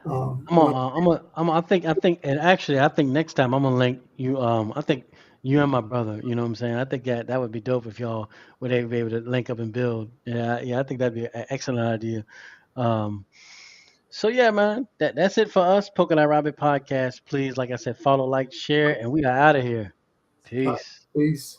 I'm when a, I think, and actually, I think next time I'm gonna link you. I think you and my brother. You know what I'm saying? I think that would be dope if y'all would be able to link up and build. Yeah, yeah. I think that'd be an excellent idea. Um, so yeah, man. That's it for us. Polka Dot Rabbit podcast. Please, like I said, follow, like, share, and we are out of here. Peace. Peace.